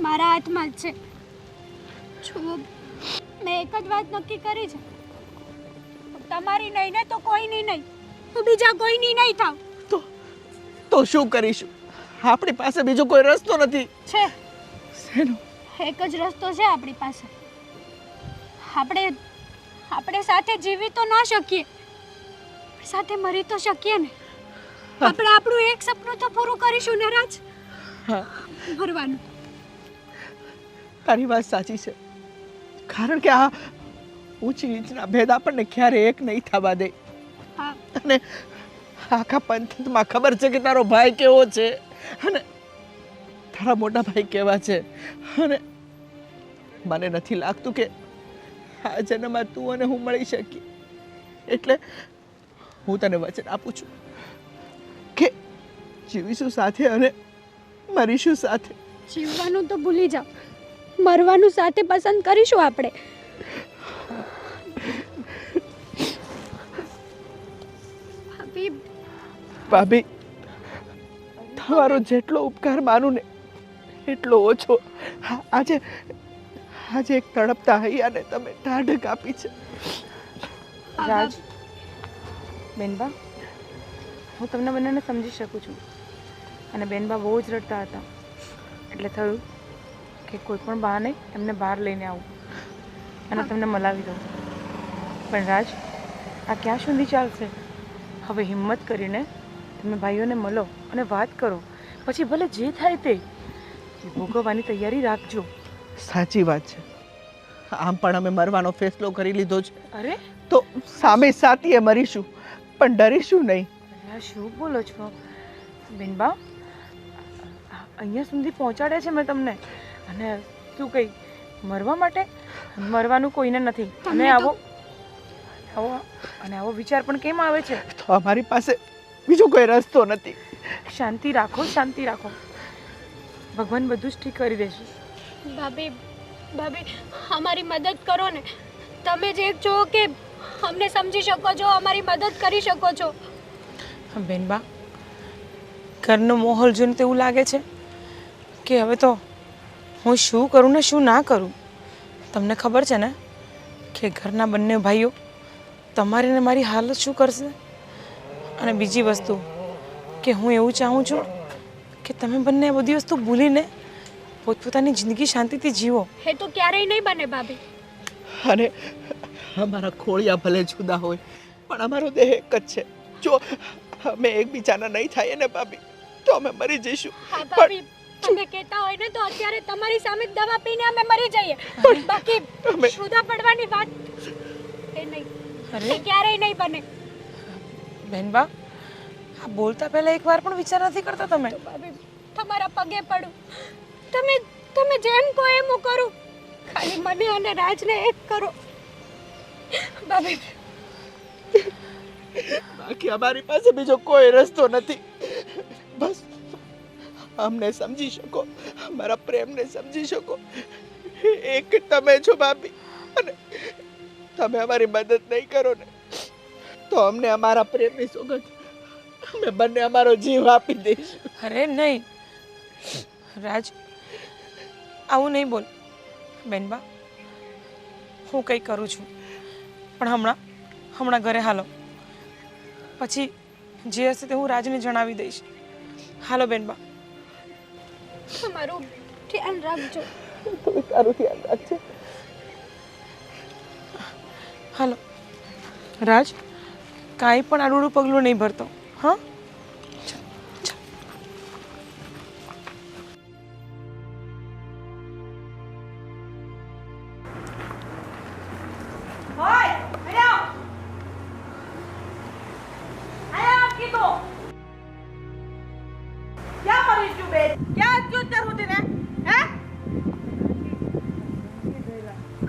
મારા હાથમાં જ છે. જુઓ, મેં એક જ વાત નક્કી કરી છે, તમારી નહીં ને તો કોઈની નહીં, હું બીજા કોઈની નહીં થાવ. તો શું કરીશું? આપણી પાસે બીજો કોઈ રસ્તો નથી. છે, શેનો? એક જ રસ્તો છે આપણી પાસે. આપણે સાથે જીવી તો ના શકીએ, સાથે મરી તો શકીએ ને. આપણે આપણું એક સપનું તો પૂરું કરીશું ને રાજ. હા, મરવાનું. તારી વાત સાચી છે, કારણ કે આ ઊંચી નીચના ભેદ આપણને ક્યારે એક નહીં થવા દે. હા, અને આખા પંથમાં ખબર છે કે તારો ભાઈ કેવો છે અને તારા મોટા ભાઈ કેવા છે. અને મને નથી લાગતું કે આ જન્મમાં તું અને હું મળી શકીએ. એટલે હું તને વચન આપું છું કે જીવીશું સાથે અને મરીશું સાથે. જીવવાનું તો ભૂલી જાઓ, મરવાનું સાથે પસંદ કરીશું આપણે. ભાભી, તમારો જેટલો ઉપકાર માનું ને એટલો ઓછો. આજે એક તડપતા હૈયાને તમે ઢાઢક આપી છે. રાજ, બેનબા, હું તમને બંનેને સમજી શકું છું. અને બેનબા બહુ જ રડતા હતા, એટલે થયું કે કોઈ પણ બહાને એમને બહાર લઈને આવું અને તમને મલાવી દઉં. પણ રાજ, આ ક્યાં સુધી ચાલશે? હવે હિંમત કરીને તમે ભાઈઓને મળો અને વાત કરો. પછી ભલે જે થાય તે ભોગવવાની તૈયારી રાખજો. સાચી વાત છે. આમ પણ અમે મરવાનો ફેસલો કરી લીધો છે, અરે તો સામે સાથીએ મરીશું, પણ ડરીશું નહીં. આ શું બોલો છો બેનબા? અહીંયા સુધી પહોંચાડ્યા છે મેં તમને, અને શું કહી મરવા માટે? મરવાનું કોઈને નથી. અને આવો વિચાર પણ કેમ આવે છે? તો અમારી પાસે બીજો કોઈ રસ્તો નથી. શાંતિ રાખો, શાંતિ રાખો. ભગવાન બધું જ ઠીક કરી દેશે. ભાભી અમારી મદદ કરો ને. તમે જે છો કે અમને સમજી શકો છો, અમારી મદદ કરી શકો છો. બેનબા, ઘરનો માહોલ જોઈને તો એવું લાગે છે કે હવે તો હું શું કરું ને શું ના કરું. તમને ખબર છે ને કે ઘરના બંને ભાઈઓ તમારી ને મારી હાલત શું કરશે. અને બીજી વસ્તુ કે હું એવું ચાહું છું કે તમે બંને આ બધી વસ્તુ ભૂલીને પોતપોતાની જિંદગી શાંતિથી જીવો. એ તો ક્યારેય નહીં બને ભાભી. અને અમારા ખોળિયા ભલે જુદા હોય, પણ અમારો દેહ એક જ છે. જો અમે એકબીજાના નહીં થાય ને ભાભી, તો અમે મરી જઈશું. હા ભાભી, તમે કહેતા હોય ને તો અત્યારે તમારી સામે દવા પીને અમે મરી જઈએ, પણ બાકી શુદ્ધા પડવાની વાત એ નહીં. એ ક્યારેય નહીં બને. બેનબા, આ બોલતા પહેલા એકવાર પણ વિચાર નથી કરતા તમે? ભાભી, તમારા પગે પડું. તમે જેમ કહો એમ હું કરું. ખાલી મને અને રાજને એક કરો ભાભી. બાકી અમારી પાસે બીજો કોઈ રસ્તો નથી. બસ અમને સમજી શકો, અમારા પ્રેમને સમજી શકો, એક તમે છો ભાભી. અને તમે અમારી મદદ નહીં કરો ને તો અમને અમારા પ્રેમની સોગંદ અમે બંને અમારો જીવ આપી દઈશું. અરે નહીં રાજ, આવું નહીં બોલ. બેનબા, હું કંઈ કરું છું, પણ હમણાં ઘરે હાલો. પછી જે હશે તે હું રાજને જણાવી દઈશ. હાલો બેનબા. તમારું ધ્યાન રાખજો. તારું ધ્યાન રાખજો. હાલો રાજ, કાંઈ પણ આડું પગલું નહીં ભરતો. હા,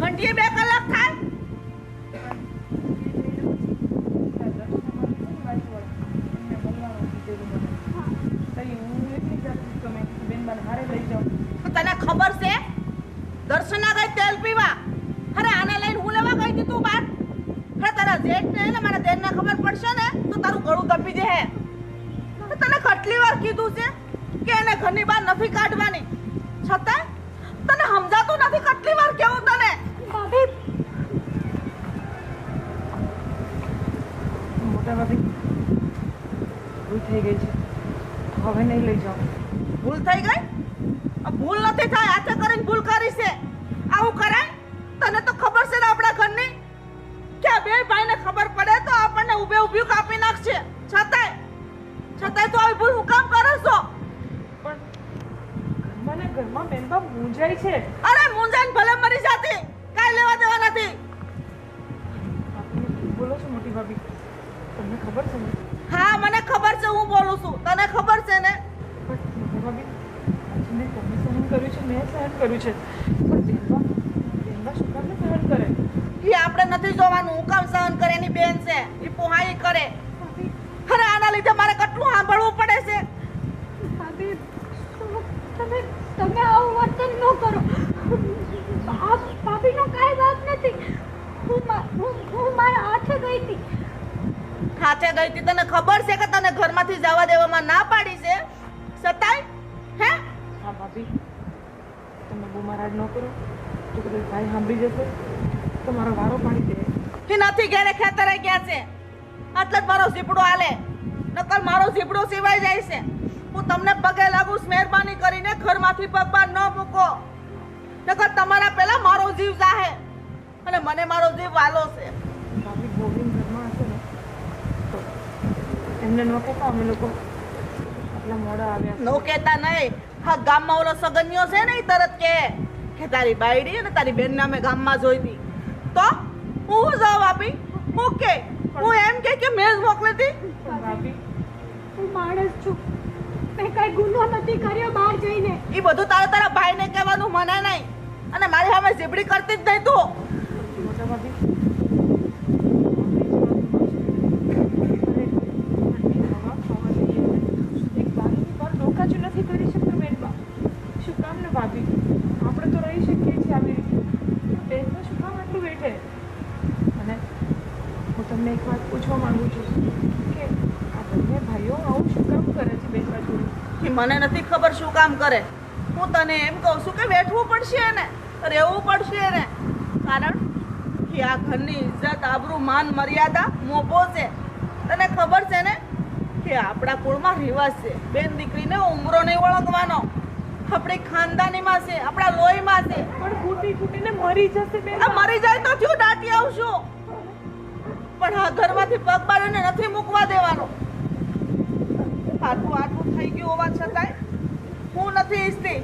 ઘંટીએ 2 કલાક થાય. તને ખબર છે દર્શના ગઈ તેલ પીવા? અરે આને લઈને હું લેવા ગઈ હતી તું બાર? અરે તારા જેઠ ને મારા દેર ને ખબર પડશે ને તો તારું ગળું દબી જશે. તને કેટલી વાર કીધું છે કે એને ઘરની બહાર નથી કાઢવાની, છતાં તને સમજાતું નથી. કેટલી વાર કેવું તને? ભાભી, મોટા ભાભી, ભૂલ થઈ ગઈ છે, હવે નહીં લઈ જાઓ. ભૂલ થઈ ગઈ? ભૂલ નથી થાય, હાથે કરીને ભૂલ કરી છે. આવું કરાય? તને તો ખબર છે ને આપણા ઘરની કે આ બે ભાઈને ખબર પડે તો આપણને ઊભે ઊભી કાપી નાખશે. છતાંય તો આવી ભૂલ હું કામ કરો છો? મને ઘરમાં બેનબા મૂંઝાય છે. અરે મૂંઝાઈને ભલે મરી જાતી, કાંઈ લેવા દેવા નથી. બોલો છો મોટી ભાભી? તમને ખબર છે ને? હા, મને ખબર છે હું બોલું છું. તને ખબર છે ને? મોટી ભાભી, આજને તમે સહન કર્યું છે, મેં સહન કર્યું છે, પણ બેનબા શું કામ સહન કરે? એ આપણે નથી જોવાનું હું કામ સહન કરે. એની બેન છે, એ પોહાઈ કરે. અરે આના લીધે મારે કેટલું સાંભળવું પડે છે. ભાભી, તમે આવું વર્તન ન કરો. ભાભીનો કાંઈ વાંક નથી. હું મારા હાથે ગઈ હતી. હાથે ગઈ હતી? તને ખબર છે કે તને ઘરમાંથી જવા દેવામાં ના પાડી છે, છતાંય હે? હા ભાભી, તમે બહુ મારાડ ન કરો જો કદાચ ભાઈ સાંભળી જશે તો મારો વારો પાડી દે. એ નથી ઘેરે ખેતરે ગયા છે એટલે જ મારો ઝીપડો હાલે નકર મારો ઝીપડો સિવાય જાય છે. હું તમને પગે લાગુ છું, મહેરબાની કરીને ઘરમાંથી પગ બહાર ન મૂકો નકર તમારા પહેલા મારો જીવ જાહે અને મને મારો જીવ વાલો છે. ભાભી ગોવિંદ ઘરમાં હશે ને તો એમને ન કહેતા અમે લોકો આટલા મોડા આવ્યા નો કહેતા નહીં. હા ગામમાં ઓલો સગન્યો છે ને ઈ તરત કે તારી બાયડી અને તારી બેન નામે ગામમાં જોઈ હતી તો હું જવાબ આપી હું કે હું એમ કે મેં જ મોકલી હતી. ભાભી હું માણસ છું, મેં કઈ ગુનો નથી કર્યો બહાર જઈને. એ બધું તારા ભાઈને કહેવાનું મને નહીં અને મારી સામે ઝીબડી કરતી જ નહીં તું. મોટા ભાભી નથી કરી શકતા બેનબા. શું કામ ને ભાભી આપણે તો રહી શકીએ છીએ આવી રીતે બેનમાં શું કામ આટલું બેઠે. અને હું તમને એક વાત પૂછવા માંગુ છું કે આ બંને ભાઈઓ આવું શું કામ કરે છે બેનબા જોડે? એ મને નથી ખબર શું કામ કરે. હું તને એમ કહું છું કે બેઠવું પડશે ને રહેવું પડશે ને કારણ કે આ ઘરની ઇજ્જત આબરૂ માન મર્યાદા મોભો છે. તને ખબર છે ને કે આપણા કુળમાં રિવાજ છે બેન દીકરીને ઉંમરો નહીં ઓળખવાનો. આપણી ખાનદાનીમાં છે, આપણા લોહીમાં છે. પણ ફૂટી ફૂટીને મરી જશે બેન. આ મરી જાય તો થયું દાટી આવશું પણ આ ઘરમાંથી પગ બાળીને નથી મૂકવા દેવાનો. આટલું થઈ ગયું હોવા છતાંય હું નથી ઈચ્છતી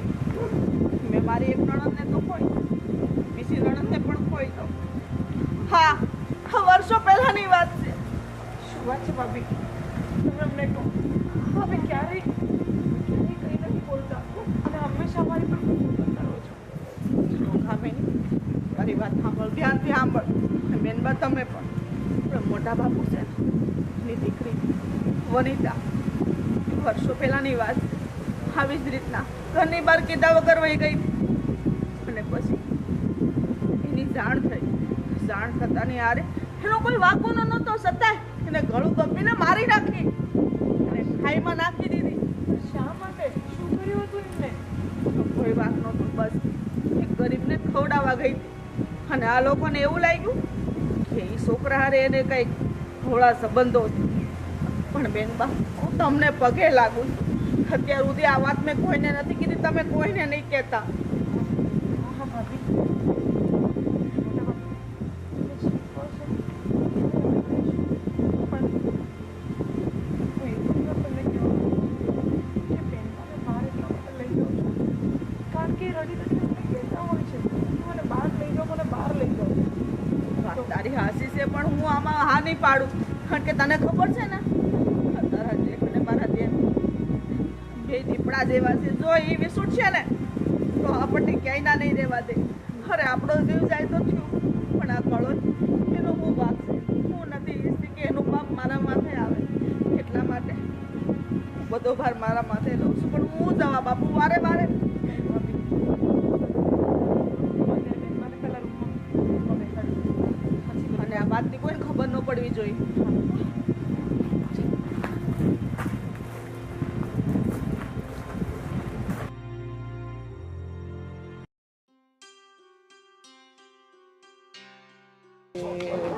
મેં મારી એક નણંદને તો ખોઈ બીજી નણંદને પણ ખોઈ દઉં. હા વર્ષો પહેલાની વાત છે. શું વાત છે ભાભી? તમે અમને કહો. ભાભી ક્યારેય કંઈ નથી બોલતા અને હંમેશા અમારી પર ગુસ્સો કરો છો. કામિની મારી વાત સાંભળ, ધ્યાનથી સાંભળ. બેનબા તમે પણ મોટા બાપુ છે એની દીકરી વનિતા વર્ષો પહેલાની વાત આવી જ રીતના ઘરની બહાર કીધા વગર વહી ગઈ અને પછી એની જાણ થઈ. જાણ થતાની આરે એનો કોઈ વાંકો નહોતો છતાંય એને ગળું ગપીને મારી નાખી અને ખાઈમાં નાખી દીધી. શા માટે? શું કર્યું હતું એમને? કોઈ વાત નહોતો, બસ એક ગરીબને ખવડાવવા ગઈ હતી અને આ લોકોને એવું લાગ્યું કે એ છોકરા હારે એને કંઈક થોડા સંબંધો છે. પણ બેનબા હું તમને પગે લાગુ છું. અત્યાર સુધી આ વાત મેં કોઈને નથી કીધી, તમે કોઈને નહીં કહેતા. હા ભાભી મોટા ભાભી તમે જે કહો છો પણ હું એટલી વાર તમને કહેવા કે બેનબાને બહાર એટલા માટે લઈ જાઉં છું કારણ કે રડી રડી અમને કહેતા હોય છે મને બહાર લઈ જાઓ, મને બહાર લઈ જાઓ. વાત તારી હાસી છે પણ હું આમાં હા નહીં પાડું કારણ કે તને ખબર છે ને તારા જેઠ અને મારા દેર બે દીપડા જેવા છે. જો એ વિસુટ છે ને તો આપણને ક્યાંય ના નહીં રહેવા દે. અરે આપણો જીવ જાય તો થયું પણ આ કળો એનો હું વાક છે. હું નથી ઈચ્છતી કે એનું પાપ મારા માથે આવે એટલા માટે બધો ભાર મારા માથે લઉં છું પણ હું જવાબ આપું વારે વારે. અને આ વાતની કોઈને ખબર ન પડવી જોઈએ.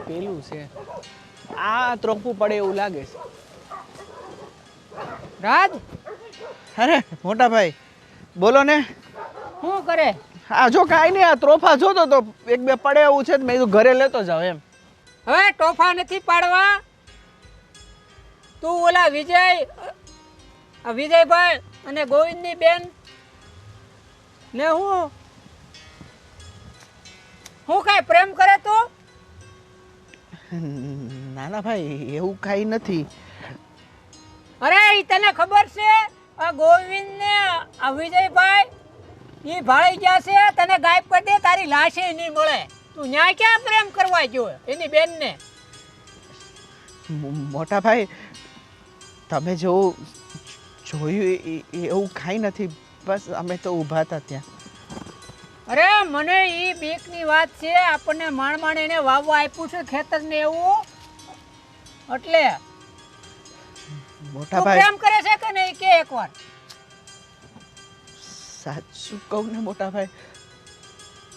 પેલું છે આ ત્રોપવું પડે એવું લાગે છે. રાજ અરે મોટા ભાઈ બોલો ને. શું કરે? આ જો કાંઈ નહીં, આ ત્રોફા જોતો તો એક બે પડે એવું છે મેં કીધું ઘરે લેતો જાવ એમ. હવે ટોફા નથી પાડવા. તું ઓલા વિજયભાઈ અને ગોવિંદની બેન ને હું કાંઈ પ્રેમ કરે તું? ના ના ભાઈ એવું કાંઈ નથી. અરે ઈ તને ખબર છે આ ગોવિંદ ને આ વિજયભાઈ ઈ ભાળી ગયા છે. તને ગાયબ કરી દે તારી લાશે નહીં મળે. તું ન્યાય ક્યાં પ્રેમ કરવા ગયો એની બેનને? મોટા ભાઈ તમે જેવું જોયું એવું કાંઈ નથી, બસ અમે તો ઊભા હતા ત્યાં. અરે મને ઈ બીકની વાત છે. આપણને માણ એને વાવવા આપ્યું છે ખેતરને એવું એટલે મોટા તું ભાઈ પ્રેમ કરે છે કે નહીં કે એકવાર? સાચું કહું ને મોટા ભાઈ,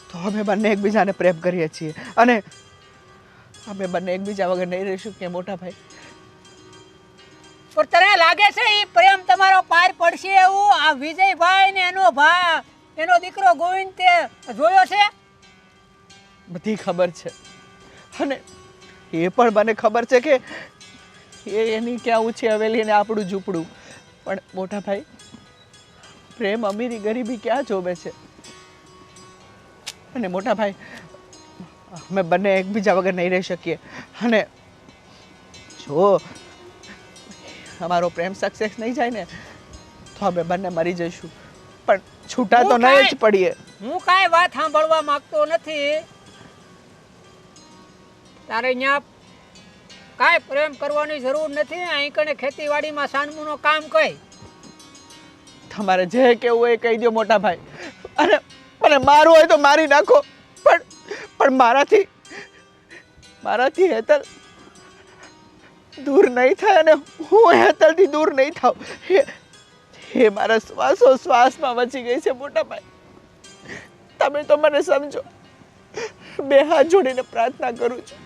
તો અમે બંને એકબીજાને પ્રેમ કરીએ છીએ અને અમે બંને એકબીજા વગર નહીં રહી શકીએ મોટા ભાઈ. પણ તને લાગે છે એ પ્રેમ તમારો પાર પડશે એવું? આ વિજયભાઈ ને એનો દીકરો ગોવિંદ તે જોયો છે? બધી ખબર છે અને એ પણ મને ખબર છે કે એની ક્યાં ઊંચી હવેલી અને આપણું ઝૂંપડું. પણ મોટા ભાઈ, પ્રેમ અમીરી ગરીબી ક્યાં જોવે છે? અને મોટા ભાઈ, અમે બંને એકબીજા વગર નહીં રહી શકીએ અને જો અમારો પ્રેમ સક્સેસ નહીં જાય ને તો અમે બંને મરી જઈશું, પણ છૂટા તો નહીં જ પડીએ. હું કાંઈ વાત સાંભળવા માંગતો નથી. તારે અહીંયા કાંઈ પ્રેમ કરવાની જરૂર નથી. અહીં કને ખેતીવાડીમાં સાનમુનો કામ કઈ. તમારે જે કેવું હોય એ કહી દો મોટા ભાઈ, અને મને મારવું હોય તો મારી નાખો, પણ મારાથી હેતલ દૂર નહીં થાય અને હું હેતલથી દૂર નહીં થાઉં. એ મારા શ્વાસમાં વચી ગઈ છે મોટા ભાઈ. તમે તો મને સમજો. બે હાથ જોડીને પ્રાર્થના કરું છું.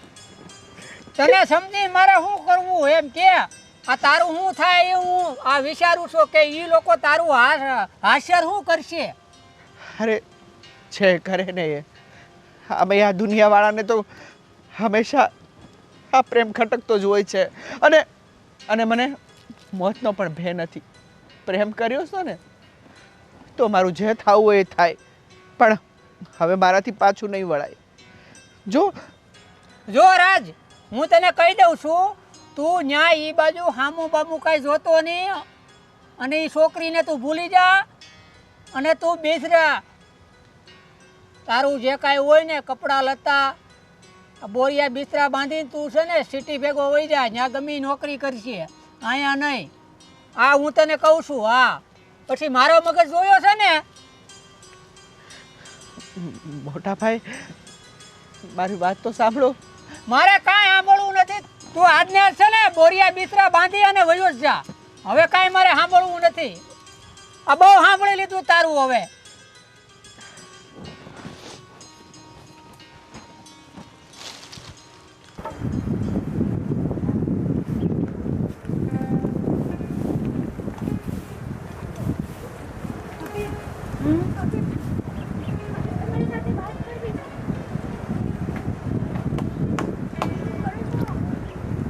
તને સમજી મારે શું કરવું એમ કે? આ તારું શું થાય એ હું આ વિચારું છું કે એ લોકો તારું હાસ્ય શું કરશે? અરે છે કરે ને એ અમે આ દુનિયાવાળાને તો હંમેશા આ પ્રેમ ખટકતો જ હોય છે અને મને મોતનો પણ ભય નથી. પ્રેમ કર્યો છો ને તો મારું જે થવું હોય એ થાય, પણ હવે મારાથી પાછું નહીં વળાય. જો રાજ, હું તને કહી દઉં છું, તું ન્યા ઈ બાજુ હામું બામું કાંઈ જોતો નહીં અને એ છોકરીને તું ભૂલી જા અને તું બેસરા. તારું જે કાંઈ હોય ને કપડાં લતા બોરિયા બિસ્તરા બાંધીને તું છે ને સિટી ભેગો વહી જા. ત્યાં ગમે નોકરી કરશે, અહીંયા નહીં. આ હું તને કહું છું. હા, પછી મારો મગજ જોયો છે ને. મોટા ભાઈ, મારી વાત તો સાંભળો. મારે કાંઈ સાંભળવું નથી. તું આજને છે ને બોરિયા બિસ્તરા બાંધી અને વયો જ જા. હવે કાંઈ મારે સાંભળવું નથી. આ બહુ સાંભળી લીધું તારું. હવે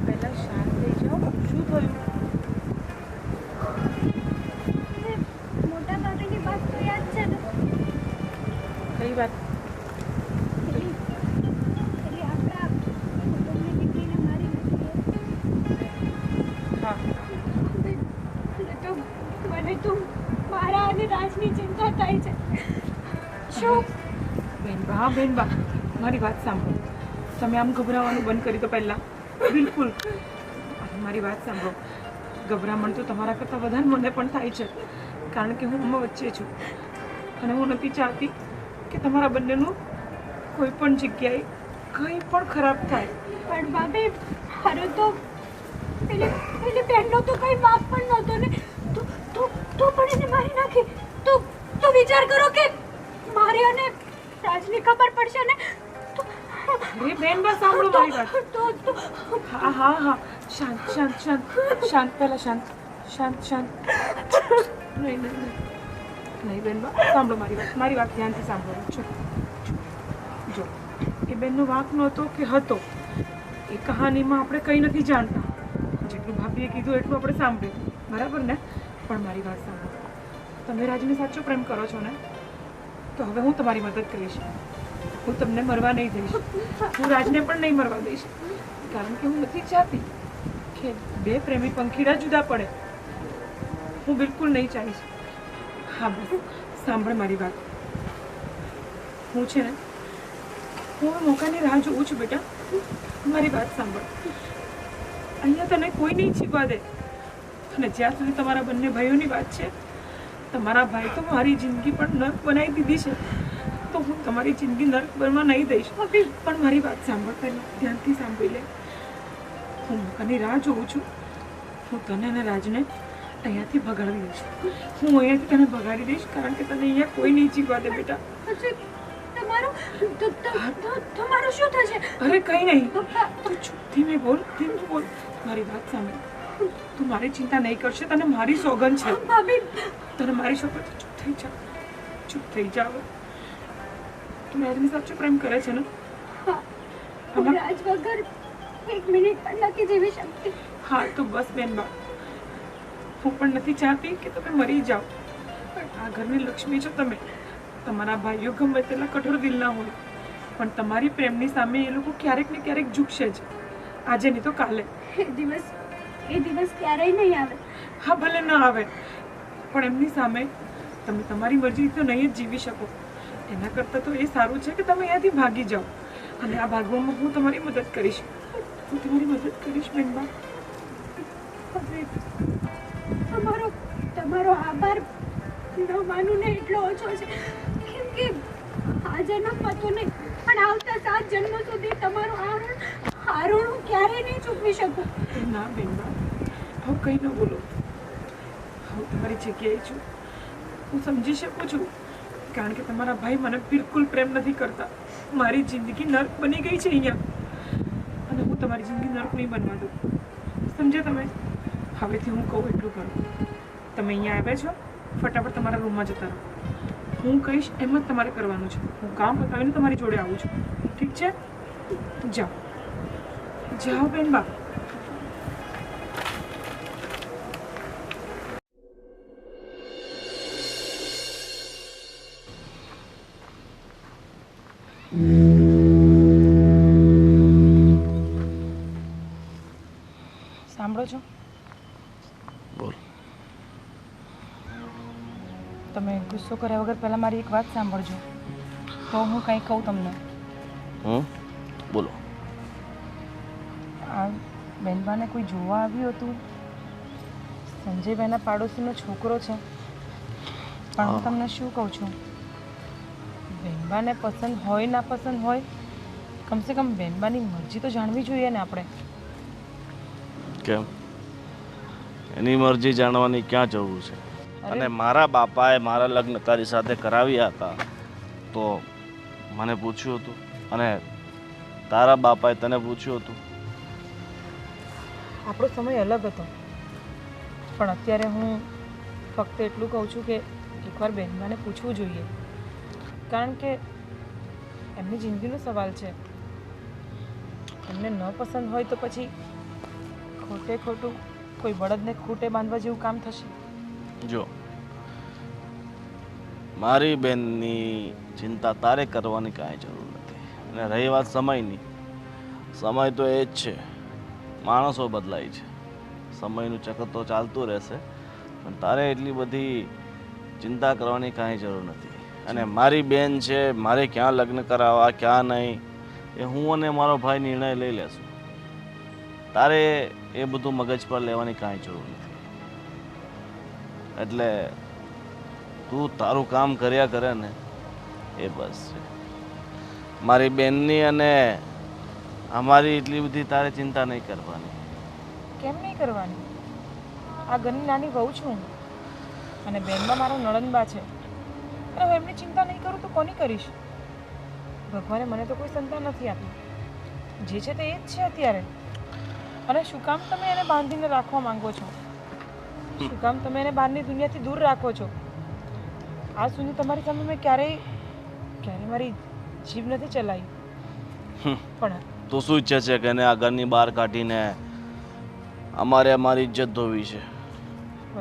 પહેલા શાંત થઈ જાઓ. શું થયું? મોટા દાદાની વાત તો યાદ છે ને? કઈ વાત? એટલે આપણા કુટુંબની દીકરીને મારી નથી. હા, મને તો મારા અને રાજની ચિંતા થાય છે. શું? બેનબા, મારી વાત સાંભળો. તમે આમ ગભરાવાનું બંધ કરી દો પહેલાં. બિલકુલ. મારી વાત સાંભળો. ગભરામણ તો તમારા કરતાં વધારે મને પણ થાય છે, કારણ કે હું આમાં વચ્ચે છું અને હું નથી ચાહતી કે તમારા બંનેનું કોઈ પણ જગ્યાએ કંઈ પણ ખરાબ થાય. પણ ભાભી, અરે તો પેલી બહેનનો તો કંઈ વાંક પણ નહોતો ને. તો પણ એને મારી નાખી. તો વિચાર કરો કે મારી અને રાજની ખબર પડશે ને તો. અરે બેનબા, સાંભળો મારી વાત. હા, શાંત પહેલાં શાંત. નહીં બેનબા, સાંભળો મારી વાત ધ્યાનથી સાંભળો. જો એ બેનનો વાંક નહોતો કે હતો, એ કહાનીમાં આપણે કંઈ નથી જાણતા. જેટલું ભાભીએ કીધું એટલું આપણે સાંભળ્યું, બરાબર ને? પણ મારી વાત સાંભળો. તમે રાજને સાચો પ્રેમ કરો છો ને, તો હવે હું તમારી મદદ કરીશ. હું તમને મરવા નહીં દઈશ. હું રાજને પણ નહીં મરવા દઈશ, કારણ કે હું નથી ચાહતી કે બે પ્રેમી પંખીડા જુદા પડે. હું બિલકુલ નહીં ચાહીશ. હા, બસ સાંભળ મારી વાત. હું છે ને, હું આ મોકાની રાહ જોઉં છું બેટા. મારી વાત સાંભળ. અહીંયા તને કોઈ નહીં છીપવા દે. અને જ્યાં સુધી તમારા બંને ભાઈઓની વાત છે, તમારા ભાઈ તો મારી જિંદગી પણ નર્ક બનાવી દીધી છે, તો હું તમારી જિંદગી નર્ક બનવા નહીં દઈશ. પણ મારી વાત સાંભળ પહેલાં, ધ્યાનથી સાંભળી લે. હું મોકાની રાહ જોઉં છું. હું તને અને રાજને અહીંયાથી ભગાડી દઈશ. હું અહીંયાથી તને ભગાડી દઈશ કારણ કે તને અહીંયા કોઈ નહીં જીવવા દે બેટા. પછી તમારું શું થશે? અરે કંઈ નહીં. તું ચૂપથી મેં બોલ, ધીમું બોલ. મારી વાત સાંભળ. તું મારી ચિંતા નહીં કરશે, તને મારી સોગંદ છે. ભાભી, તને મારી સોગંદ છે. ચૂપ થઈ જા. ચૂપ થઈ જા હવે. તું મેરની સાચો પ્રેમ કરે છે ને? હું રાજ વગર 1 મિનિટ પણ નથી જીવી શકતી. હા તો બસ બેનબા, હું પણ નથી ચાહતી કે તમે મરી જાઓ, પણ આ ઘરની લક્ષ્મી છો તમે. તમારા ભાઈઓ ગમે તેટલા કઠોર દિલના હોય, પણ તમારી પ્રેમની સામે એ લોકો ક્યારેક ને ક્યારેક ઝૂકશે જ. આજે નહીં તો કાલે. એ દિવસ ક્યારેય નહીં આવે. હા ભલે ન આવે, પણ એમની સામે તમે તમારી મરજી તો નહીં જ જીવી શકો. એના કરતાં તો એ સારું છે કે તમે અહીંયાથી ભાગી જાઓ, અને આ ભાગવામાં હું તમારી મદદ કરીશ. હું તમારી મદદ કરીશ બેનબા. તમારો આભાર ન માનું ને એટલો ઓછો છે, કેમ કે આ જન્મમાં તો નહીં પણ આવતા 7 જન્મો સુધી તમારું આ ઋણ હું ક્યારેય નહીં ચૂકવી શકું. ના બેનબા, હું કંઈ ન બોલો. હું તમારી જગ્યાએ છું. હું સમજી શકું છું, કારણ કે તમારા ભાઈ મને બિલકુલ પ્રેમ નથી કરતા. મારી જિંદગી નર્ક બની ગઈ છે અહીંયા, અને હું તમારી જિંદગી નર્ક નહીં બનવા દઉં. સમજ્યા તમે? હવેથી હું કહું એટલું કરો. તમે અહીંયા આવ્યા છો, ફટાફટ તમારા રૂમમાં જતા રહો. હું કહીશ એમ જ તમારે કરવાનું છે. હું કામ પતાવીને તમારી જોડે આવું છું. ઠીક છે? જાઓ જાઓ બેનબા. સાંભળો છો? બોલ. તમે ગુસ્સો કર્યા વગર પહેલાં મારી એક વાત સાંભળજો, તો હું કંઈ કહું તમને. બોલો. આ બેનબાને કોઈ જોવા આવ્યું હતું. સંજયભાઈના પાડોશીનો છોકરો છે, પણ હું તમને શું કહું છું, બેનબાને પસંદ હોય ના પસંદ હોય, કમસે કમ બેનબાની મરજી તો જાણવી જોઈએ ને આપણે. કેમ? એની મરજી જાણવાની ક્યાં જરૂર છે? અને મારા બાપાએ મારા લગ્ન તારી સાથે કરાવ્યા હતા તો મને પૂછ્યું હતું, અને તારા બાપાએ તને પૂછ્યું હતું. આપણો સમય અલગ હતો, પણ અત્યારે હું ફક્ત એટલું કહું છું કે એકવાર બેનબાને પૂછવું જોઈએ, કારણ કે એમની જિંદગીનો સવાલ છે. એમને ન પસંદ હોય તો પછી ખોટે ખોટું કોઈ બળદને ખૂટે બાંધવા જેવું કામ થશે. જો, મારી બેનની ચિંતા તારે કરવાની કાંઈ જરૂર નથી. અને રહી વાત સમયની, સમય તો એ જ છે. માણસો બદલાય છે, સમયનું ચક્ર તો ચાલતું રહેશે, પણ તારે એટલી બધી ચિંતા કરવાની કાંઈ જરૂર નથી. અને મારી બેન છે, મારે ક્યાં લગ્ન કરાવવા ક્યાં નહીં, એ હું અને મારો ભાઈ નિર્ણય લઈ લેશું. તારે એ બધું મગજ પર લેવાની કાંઈ જરૂર નથી. એટલે તું તારું કામ કર્યા કરે ને એ બસ છે. મારી બેનની અને અમારી એટલી બધી તારે ચિંતા નહીં કરવાની. કેમ નહીં કરવાની? આ ઘરની નાની વહુ છું હું, અને બેનમાં મારો નણંદબા છે, અને હું એમની ચિંતા નહીં કરું તો કોની કરીશ? ભગવાને મને તો કોઈ સંતાન નથી આપી. જે છે તે એ જ છે અત્યારે. અને શું કામ તમે એને બાંધીને રાખવા માંગો છો? શું કામ તમે એને બહારની દુનિયાથી દૂર રાખો છો? આ સુધી તમારી સામે મેં ક્યારેય મારી જીભ નથી ચલાવી. પણ તું શું ઈચ્છે છે કે એને આ ઘરની બહાર કાઢીને અમારે અમારી ઇજ્જત ધોવી છે?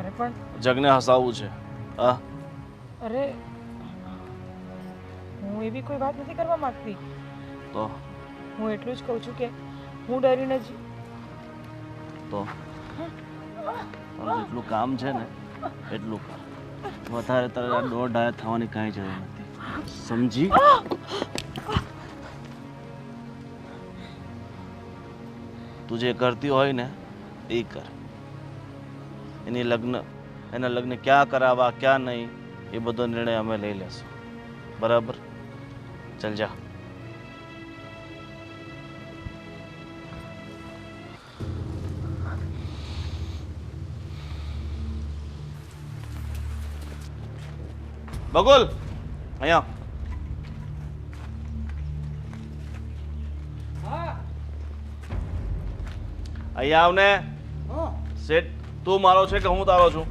અરે પણ જગને હસાવવું છે? હા, અરે હું એવી કોઈ વાત નથી કરવા માંગતી. તો હું એટલું જ કહું છું કે હું ડરીને જ તો જેટલું કામ છે ને એટલું કામ. વધારે તારે દોઢ ઢાયા થવાની કાંઈ જરૂર નથી, સમજી? તું જે કરતી હોય ને એ કર. એના લગ્ન ક્યાં કરાવવા ક્યાં નહીં એ બધો નિર્ણય અમે લઈ લેશું. બરાબર? ચાલ જા. બકુલ અહીંયા અહીંયા આવને. શેઠ તું મારો છે કે હું તારો છું?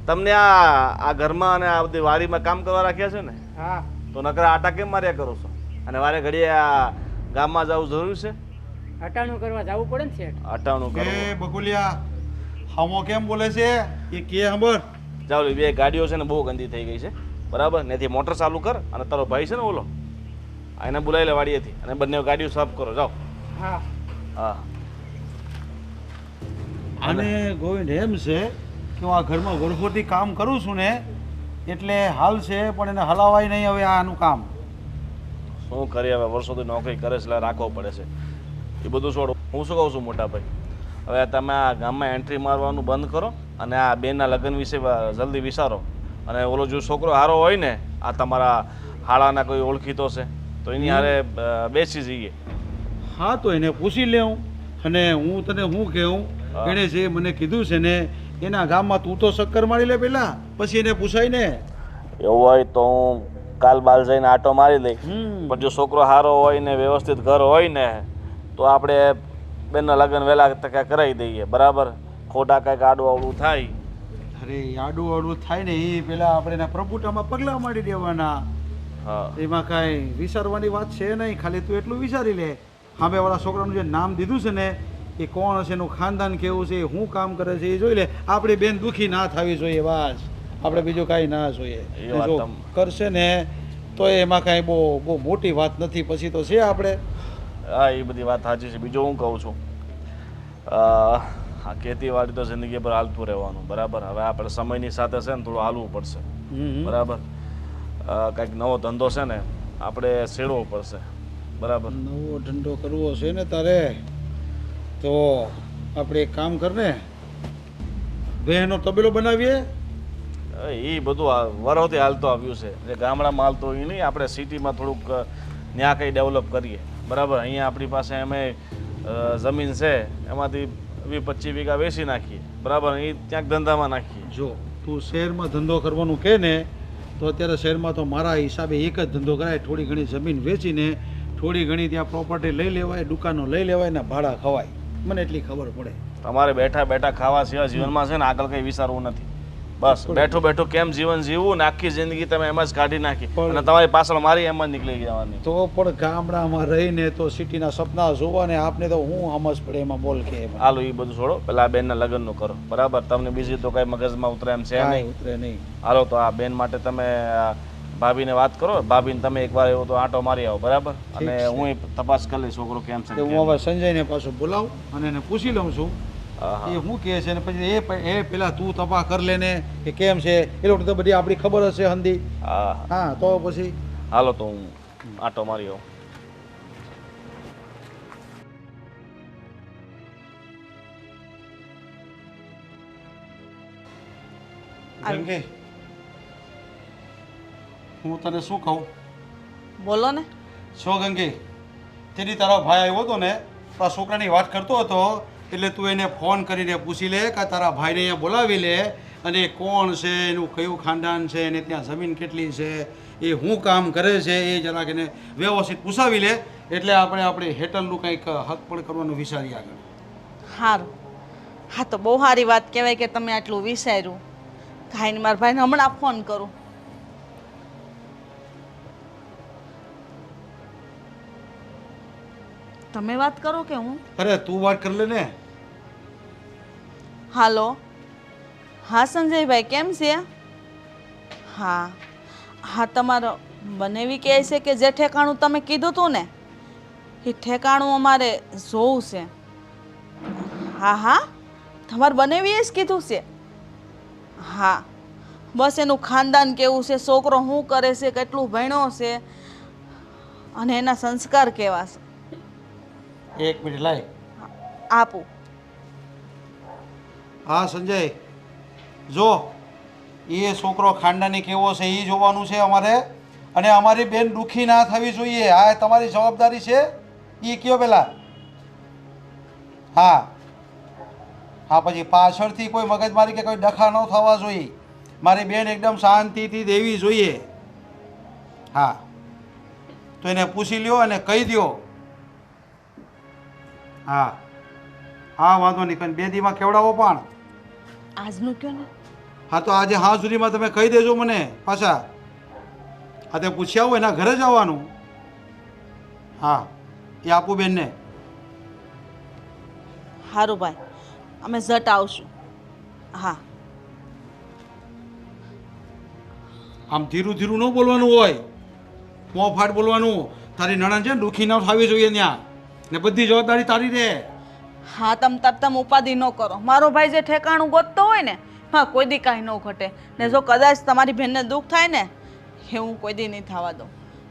તમને આ ઘરમાં અને આ બધી વાડીમાં કામ કરવા રાખ્યા છે ને, હા તો નકરા આટા કેમ માર્યા કરો છો? અને વારે ઘડીએ આ ગામમાં જવું જરૂર છે? હટાણું કરવા જવું પડે ને શેઠ. અટાણું કરો. એ બકુલિયા હામો કેમ બોલે છે એ કે ખબર? જાઓ લે, બે ગાડીઓ છે ને બહુ ગંદી થઈ ગઈ છે બરાબર. ત્યાંથી મોટર ચાલુ કર અને તારો ભાઈ છે ને ઓલો, એને બોલાવી લે વાડીએથી અને બંને ગાડીઓ સાફ કરો. જાઓ. હા હા. અને ગોવિંદ એમ છે કે હું આ ઘરમાં વર્ષોથી કામ કરું છું ને એટલે હાલ છે, પણ એને હલાવાય નહીં હવે આનું કામ. શું કરીએ હવે, વર્ષોથી નોકરી કરે છે એટલે રાખવો પડે છે. એ બધું છોડો. હું શું કહું છું મોટા ભાઈ, હવે તમે આ ગામમાં એન્ટ્રી મારવાનું બંધ કરો અને આ બેનના લગ્ન વિશે જલ્દી વિચારો. અને ઓલો જો છોકરો હારો હોય ને, આ તમારા હાળાના કોઈ ઓળખીતો છે તો એની હારે બેસી જઈએ. હા તો એને પૂછી લેવું. અને હું તને શું કહું, એણે જે મને કીધું છે ને એના ગામમાં તું તો ચક્કર મારી લે પેલા, પછી એને પૂછાય ને. એવું હોય તો હું કાલ બાલ જઈને આટો મારી લઈ. પણ જો છોકરો હારો હોય ને વ્યવસ્થિત ઘર હોય ને તો આપણે બેનના લગ્ન વહેલા તકે કરાવી દઈએ બરાબર. ખોટા કંઈક આડું આવડું થાય. અરે આડું આડું થાય ને એ પેલા આપણે એના પ્રભુતામાં પગલાં મારી દેવાના. હા એમાં કાંઈ વિચારવાની વાત છે નહીં, ખાલી તું એટલું વિચારી લે. સામે વાળા છોકરાનું જે નામ દીધું છે ને એ કોણ હશે, એનું ખાનદાન કેવું છે, શું કામ કરે છે એ જોઈ લે. આપણી બેન દુઃખી ના થવી જોઈએ બસ, આપણે બીજું કાંઈ ના જોઈએ. એ વાત જો કરશે ને તો એમાં કાંઈ બહુ મોટી વાત નથી, પછી તો છે આપણે. હા એ બધી વાત સાચી છે. બીજું હું કહું છું, આ ખેતીવાડી તો જિંદગી પર હાલતું રહેવાનું બરાબર. હવે આપણે સમયની સાથે છે ને થોડું હાલવું પડશે બરાબર. કંઈક નવો ધંધો છે ને આપણે છેડવો પડશે બરાબર. નવો ધંધો કરવો છે ને તારે તો આપણે એક કામ કર ને, બહેનો તબેલો બનાવીએ. એ બધું વરોથી હાલતો આવ્યું છે. જે ગામડામાં હાલતો એ નહીં, આપણે સિટીમાં થોડુંક ત્યાં કંઈ ડેવલપ કરીએ બરાબર. અહીંયા આપણી પાસે અમે જમીન છે એમાંથી 20-25 વીઘા વેચી નાખીએ બરાબર. એ ક્યાંક ધંધામાં નાખીએ. જો તું શહેરમાં ધંધો કરવાનું કહે ને તો અત્યારે શહેરમાં તો મારા હિસાબે એક જ ધંધો કરાય, થોડી ઘણી જમીન વેચીને થોડી ઘણી ત્યાં પ્રોપર્ટી લઈ લેવાય, દુકાનો લઈ લેવાય ને ભાડા ખવાય. મને એટલી ખબર પડે. તમારે બેઠા બેઠા ખાવા સિવાય જીવનમાં છે ને આગળ કંઈ વિચારવું નથી. બસ બેઠું બેઠું કેમ જીવન જીવવું ને આખી જિંદગી તમે એમ જ કાઢી નાખી અને તમારી પાછળ મારી એમ જ નીકળી જવાની. તો પણ ગામડામાં રહીને તો સિટીના સપના જોવા ને આપને તો હું સમજ પડે એમાં બોલ કે હાલો એ બધું છોડો, પેલા બેનના લગ્નનું કરો બરાબર. તમને બીજી તો કઈ મગજમાં ઉતરે એમ છે નહીં. ઉતરે નહીં. હાલો તો આ બેન માટે તમે ભાભીને વાત કરો, ભાભીને તમે એકવાર એવો તો આંટો મારી આવો બરાબર. અને હું તપાસ કરી લઈશ છોકરો કેમ છે. હું હવે સંજયને પાછો બોલાવું અને એને પૂછી લઉં છું એ શું કહે છે ને પછી એ પેલા તું તપાસ કરી લે ને કે કેમ છે. એ લોકો તો બધી આપણી ખબર હશે હંધી. હા તો પછી હાલો તો હું આંટો મારી આવું. ગંગે, હું તને શું કહું? બોલો ને. છો ગંગે, તેની તારો ભાઈ આવ્યો હતો ને તો આ છોકરાની વાત કરતો હતો એટલે તું એને ફોન કરીને પૂછી લે કે તારા ભાઈને અહીંયા બોલાવી લે અને એ કોણ છે, એનું કયું ખાનદાન છે, એને ત્યાં જમીન કેટલી છે, એ શું કામ કરે છે, એ જરાક એને વ્યવસ્થિત પૂછાવી લે એટલે આપણે હેટલનું કંઈક હક પણ કરવાનું વિચારીએ આગળ. સારું. હા તો બહુ સારી વાત કહેવાય કે તમે આટલું વિચાર્યું. કાંઈ મારા ભાઈને હમણાં ફોન કરું. તમે વાત કરો કે હું? અરે તું વાત કરી લે ને. હાલો. હા સંજયભાઈ કેમ છે? હા હા તમારો બનેવી કહે છે કે જે ઠેકાણું તમે કીધું હતું ને એ ઠેકાણું અમારે જોવું છે. હા હા તમારે બનેવીએ જ કીધું છે. હા બસ એનું ખાનદાન કેવું છે, છોકરો શું કરે છે, કેટલું ભણ્યો છે અને એના સંસ્કાર કેવા છે. એક મિનિટ લાય આપું. હા સંજય, જો એ છોકરો ખાનદાની કેવો છે એ જોવાનું છે અમારે. અને અમારી બેન દુઃખી ના થવી જોઈએ, આ તમારી જવાબદારી છે. એ કયો પેલા. હા હા પછી પાછળથી કોઈ મગજમારી કે કોઈ ડખા ન થવા જોઈએ. મારી બેન એકદમ શાંતિથી દેવી જોઈએ. હા, તો એને પૂછી લ્યો અને કહી દ્યો. હા હા, વાંધો નહીં, પણ 2 દીમાં કેવડાવો પણ. આજનું કયો ને. હા, તો આજે હા સુધીમાં તમે કહી દેજો મને પાછા. હા, તે પૂછ્યા આવો, એના ઘરે જ આવવાનું. હા, એ આપું બેનને. સારું ભાઈ, અમે ઝટ આવશું. હા. આમ ધીરું ધીરું ન બોલવાનું હોય, મોંફાટ બોલવાનું. તારી નણંદ છે ને દુઃખી ન થવી જોઈએ ત્યાં, ને બધી જવાબદારી તારી રહે. હા, તમ ઉપાધિ ન કરો. મારો ભાઈ જે ઠેકાણું ગોતતો હોય ને, હા, કોઈ દી કાંઈ ન ઘટે. ને જો કદાચ તમારી બહેનને દુઃખ થાય ને, એ હું કોઈ દી નહીં થવા દઉં.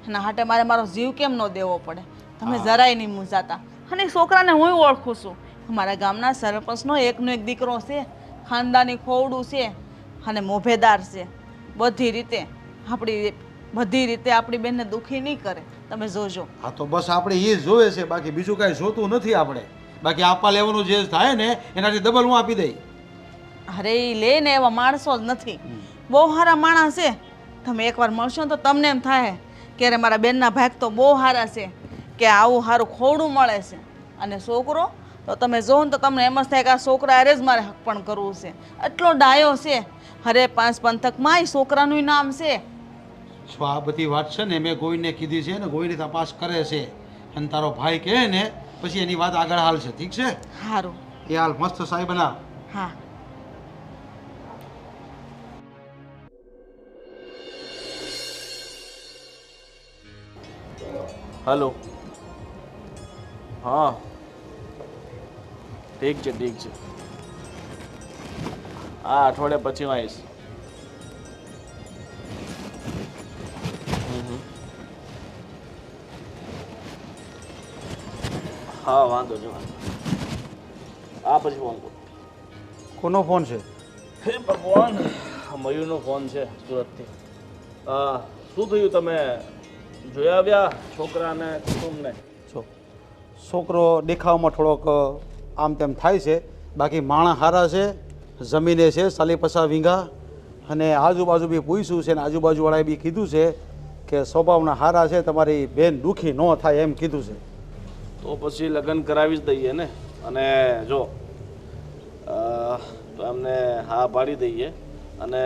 એના હાટે મારે મારો જીવ કેમ ન દેવો પડે? તમે જરાય નહીં મૂંઝાતા. અને એ છોકરાને હું ઓળખું છું. અમારા ગામના સરપંચનો એકનો એક દીકરો છે, ખાનદાની ખોવડું છે અને મોભેદાર છે. બધી રીતે આપણી બેનને દુઃખી નહીં કરે. તમે જોજો. હા, તો બસ આપણે એ જ જોવે છે, બાકી બીજું કાંઈ જોતું નથી આપણે. બાકી આપવા લેવાનું જે થાય ને એનાથી ડબલ હું આપી દઈ. અરે એ લે ને એવા માણસો જ નથી, બહુ સારા માણસ છે. તમે એકવાર મળશો ને તો તમને એમ થાય કે અરે મારા બેનના ભાગ તો બહુ સારા છે, કે આવું સારું ખોવડું મળે છે. અને છોકરો તો તમે જોવો ને તો તમને એમ જ થાય કે આ છોકરા અરે જ મારે હક પણ કરવું છે. એટલો ડાયો છે. અરે 5 પંથકમાં એ છોકરાનું નામ છે. જો આ બધી વાત છે ને મેં ગોવિંદને કીધી છે ને, ગોવિંદ તપાસ કરે છે. અને તારો ભાઈ કહે ને પછી એની વાત આગળ હાલશે. ઠીક છે? સારું. એ હાલ મસ્ત સાહેબ બના. હા. હલો. હા, ઠીક છે ઠીક છે. હા, અઠવાડિયા પછી હું આવીશ. હા, વાંધો નહીં. હા, પછી ફોન કરું. કોનો ફોન છે? હે ભગવાન, મયુરનો ફોન છે સુરતથી. શું થયું, તમે જોઈ આવ્યા છોકરાને કુટુંબને? છોકરો દેખાવમાં થોડોક આમ તેમ થાય છે, બાકી માણસ સારા છે. જમીને છે 40-50 વીઘા, અને આજુબાજુ બી પૂછ્યું છે ને આજુબાજુવાળાએ બી કીધું છે કે સ્વભાવના સારા છે, તમારી બેન દુઃખી ન થાય એમ કીધું છે. તો પછી લગ્ન કરાવી જ દઈએ ને. અને જો તો એમને હા પાડી દઈએ અને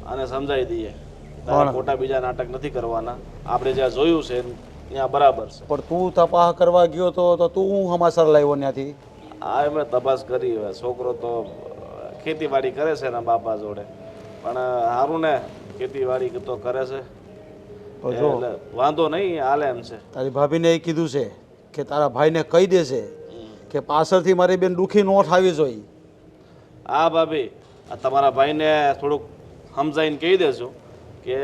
આને સમજાવી દઈએ તારે ખોટા બીજા નાટક નથી કરવાના. આપણે જ્યાં જોયું છે ત્યાં બરાબર છે. પણ તું તપાસ કરવા ગયો તો તું હું સમાચાર લાવ્યો ત્યાંથી? હા, એમણે તપાસ કરી. હવે છોકરો તો ખેતીવાડી કરે છે એના બાપા જોડે, પણ સારું ને, ખેતીવાડી તો કરે છે એટલે વાંધો નહીં, હાલે એમ છે. તારી ભાભીને એ કીધું છે કે તારા ભાઈને કહી દેશે કે પાછળથી મારી બેન દુઃખી ન થવી જોઈએ. હા ભાભી, આ તમારા ભાઈને થોડુંક સમજાવીને કહી દેજો કે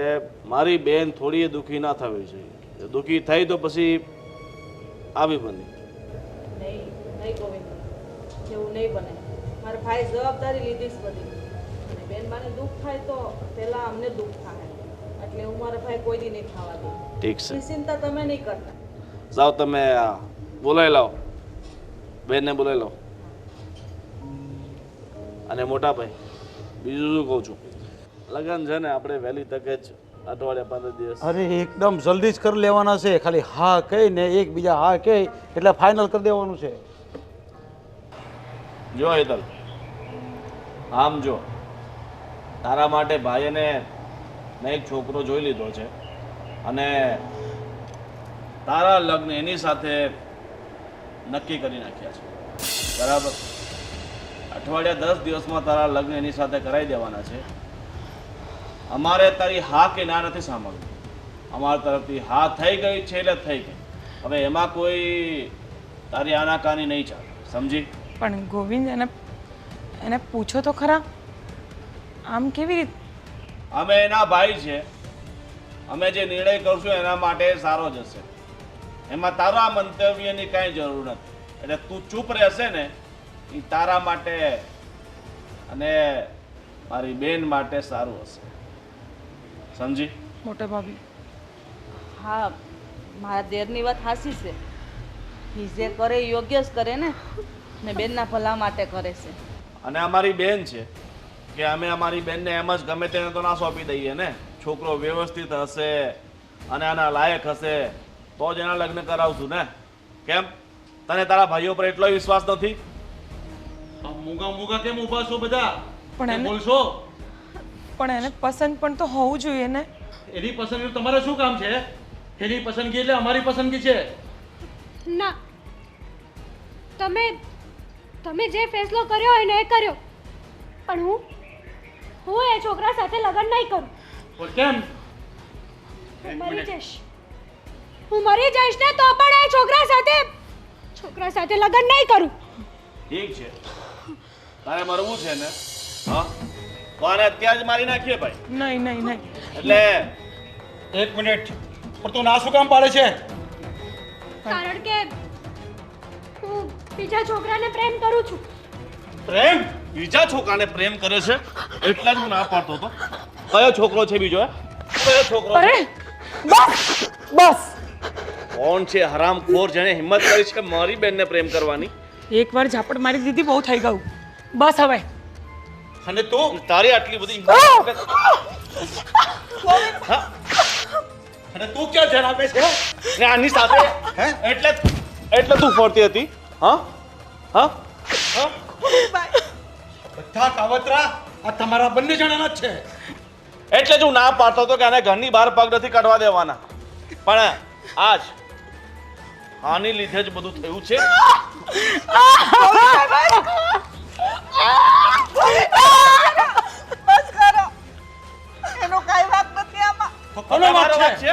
મારી બેન થોડી દુઃખી ના થવી જોઈએ. દુઃખી થઈ તો પછી આવી બની. નહીં ગોવિંદ, એવું નહીં બને. મારા ભાઈ જવાબદારી લીધી જ બધી. અને બેનબાને દુઃખ થાય તો પહેલા અમને દુઃખ થાય, એટલે હું મારા ભાઈ કોઈ દી નહીં ખાવા દઉં. ઠીક છે, ચિંતા તમે નહીં કરતા. જાઓ તમે બોલાવી લાવો, બેનને બોલાવી લો. અને મોટા ભાઈ, બીજું શું કહું છું, લગ્ન છે ને આપણે વહેલી તકે જ અઠવાડિયા 15 દિવસ. અરે એકદમ જલ્દી જ કરી લેવાના છે. ખાલી હા કહીને એકબીજા હા કહે એટલે ફાઇનલ કરી દેવાનું છે. જો હેતલ, આમ જો તારા માટે ભાઈને મેં એક છોકરો જોઈ લીધો છે અને તારા લગ્ન એની સાથે નક્કી કરી નાખ્યા છે. બરાબર? અઠવાડિયા 10 દિવસમાં તારા લગ્ન એની સાથે કરાવી દેવાના છે. અમારે તારી હા કે ના નથી સાંભળવું. અમારા તરફથી હા થઈ ગઈ છે એટલે થઈ ગઈ. હવે એમાં કોઈ તારી આનાકાની નહીં ચાલે, સમજી? પણ ગોવિંદ, એને પૂછો તો ખરા, આમ કેવી રીતે? અમે એના ભાઈ છે. અમે જે નિર્ણય કરશું એના માટે સારો જ હશે. એમાં તારા મંતવ્યની કાંઈ જરૂર નથી. એટલે તું ચૂપ રહેશે ને, એ તારા માટે અને મારી બેન માટે સારું હશે, સમજી? મોટા ભાભી, હા, મારા દેરની વાત સાચી છે. એ જે કરે એ યોગ્ય જ કરે ને બેનના ભલા માટે કરે છે. અને અમારી બેન છે, કે અમે અમારી બેનને એમ જ ગમે તેને તો ના સોંપી દઈએ ને. છોકરો વ્યવસ્થિત હશે અને આના લાયક હશે તો જ એના લગ્ન કરાવશું ને. કેમ તને તારા ભાઈઓ પર એટલો વિશ્વાસ નથી? આ મૂગા મૂગા કેમ ઊભા છો બધા? પણ કેમ એને- બોલશો? પણ એને પસંદ પણ તો હોવું જોઈએ ને. એની પસંદગી તમારે શું કામ છે? એની પસંદગી એટલે અમારી પસંદગી છે. ના, તમે તમે જે ફેસલો કર્યો હોય ને એ કર્યો, પણ હું એ છોકરા સાથે લગ્ન નહીં કરું. પણ કેમ? હું મરી જઈશ ને તો પણ એ છોકરા સાથે લગ્ન નહીં કરું. ઠીક છે, તારે મરવું છે ને? હા, તો આને અત્યારે જ મારી નાખીએ ભાઈ. નહીં નહીં નહીં. એટલે એક મિનિટ, પણ તું ના શું કામ પાડે છે? કારણ કે હું બીજા છોકરાને પ્રેમ કરું છું. પ્રેમ? બીજા છોકરાને પ્રેમ કરે છે એટલા જ હું ના પાડતો હતો. કયો છોકરો છે બીજો? કયો છોકરો છે? અરે બસ બસ. કોણ છે હરામખોર જેણે હિંમત કરી છે મારી બેનને પ્રેમ કરવાની? એકવાર ઝાપટ મારી દીધી, બહુ થઈ ગયું. બસ હવે. અને તું તારી આટલી બધી હિંમત? હા? અને તું ક્યાં ધ્યાન આપે છે? ને આની સાથે હે? એટલે તું ફરતી હતી? હા હા હા? બધા કાવતરા આ તમારા બંને જણાના જ છે. એટલે જ હું ના પાડતો હતો કે આને ઘરની બહાર પગ નથી કાઢવા દેવાના. પણ આજ આની લીધે જ બધું થયું છે. બસ કરો, એનો કાંઈ વાંક નથી આમાં. તો કોનો વાંક તમારો વાંક છે? છે?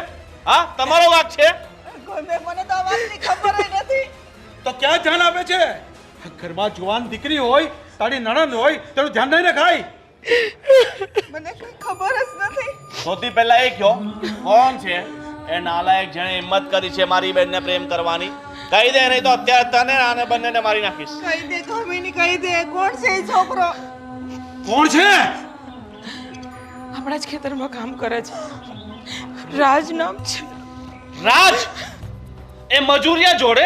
હા, તમારો વાંક છે. મને તો આ વાતની ખબર ય નથી. તો ક્યાં ધ્યાન આપે છે? ઘરમાં જુવાન દીકરી હોય, તારી નણંદ હોય, તેનું ધ્યાન નહીં રખાય. મને કઈ ખબર જ નથી. સૌથી પહેલા એ કહો, કોણ છે એ નાલાયક જેણે હિંમત કરી છે મારી બેનને પ્રેમ કરવાની? કહી દે, નહીં તો અત્યારે તને આને બંનેને મારી નાખીશ. કહી દે કામિની, કહી દે કોણ છે એ છોકરો? કોણ છે? આપણા જ ખેતરમાં કામ કરે છે. રાજ નામ છે. રાજ? એ મજૂરિયા જોડે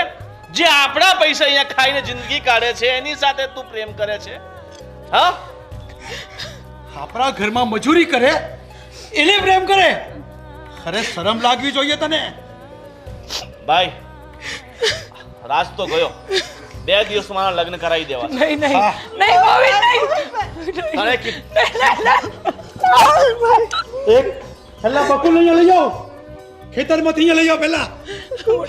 જે આપણા પૈસા અહીંયા ખાઈને જિંદગી કાઢે છે એની સાથે તું પ્રેમ કરે છે? હા? આપણા ઘરમાં મજૂરી કરે એને પ્રેમ કરે? અરે શરમ લાગવી જોઈએ તને. ભાઈ, રાજ તો ગયો. 2 દિવસમાં લગ્ન કરાવી દેવા. નહીં નહીં હા. નહીં ગોવિંદ, નહીં. તને કીધું. એક પહેલા બકુલ અહીંયા લઈ જાઓ. ખેતરમાંથી અહીંયા લઈ જાઓ પહેલા.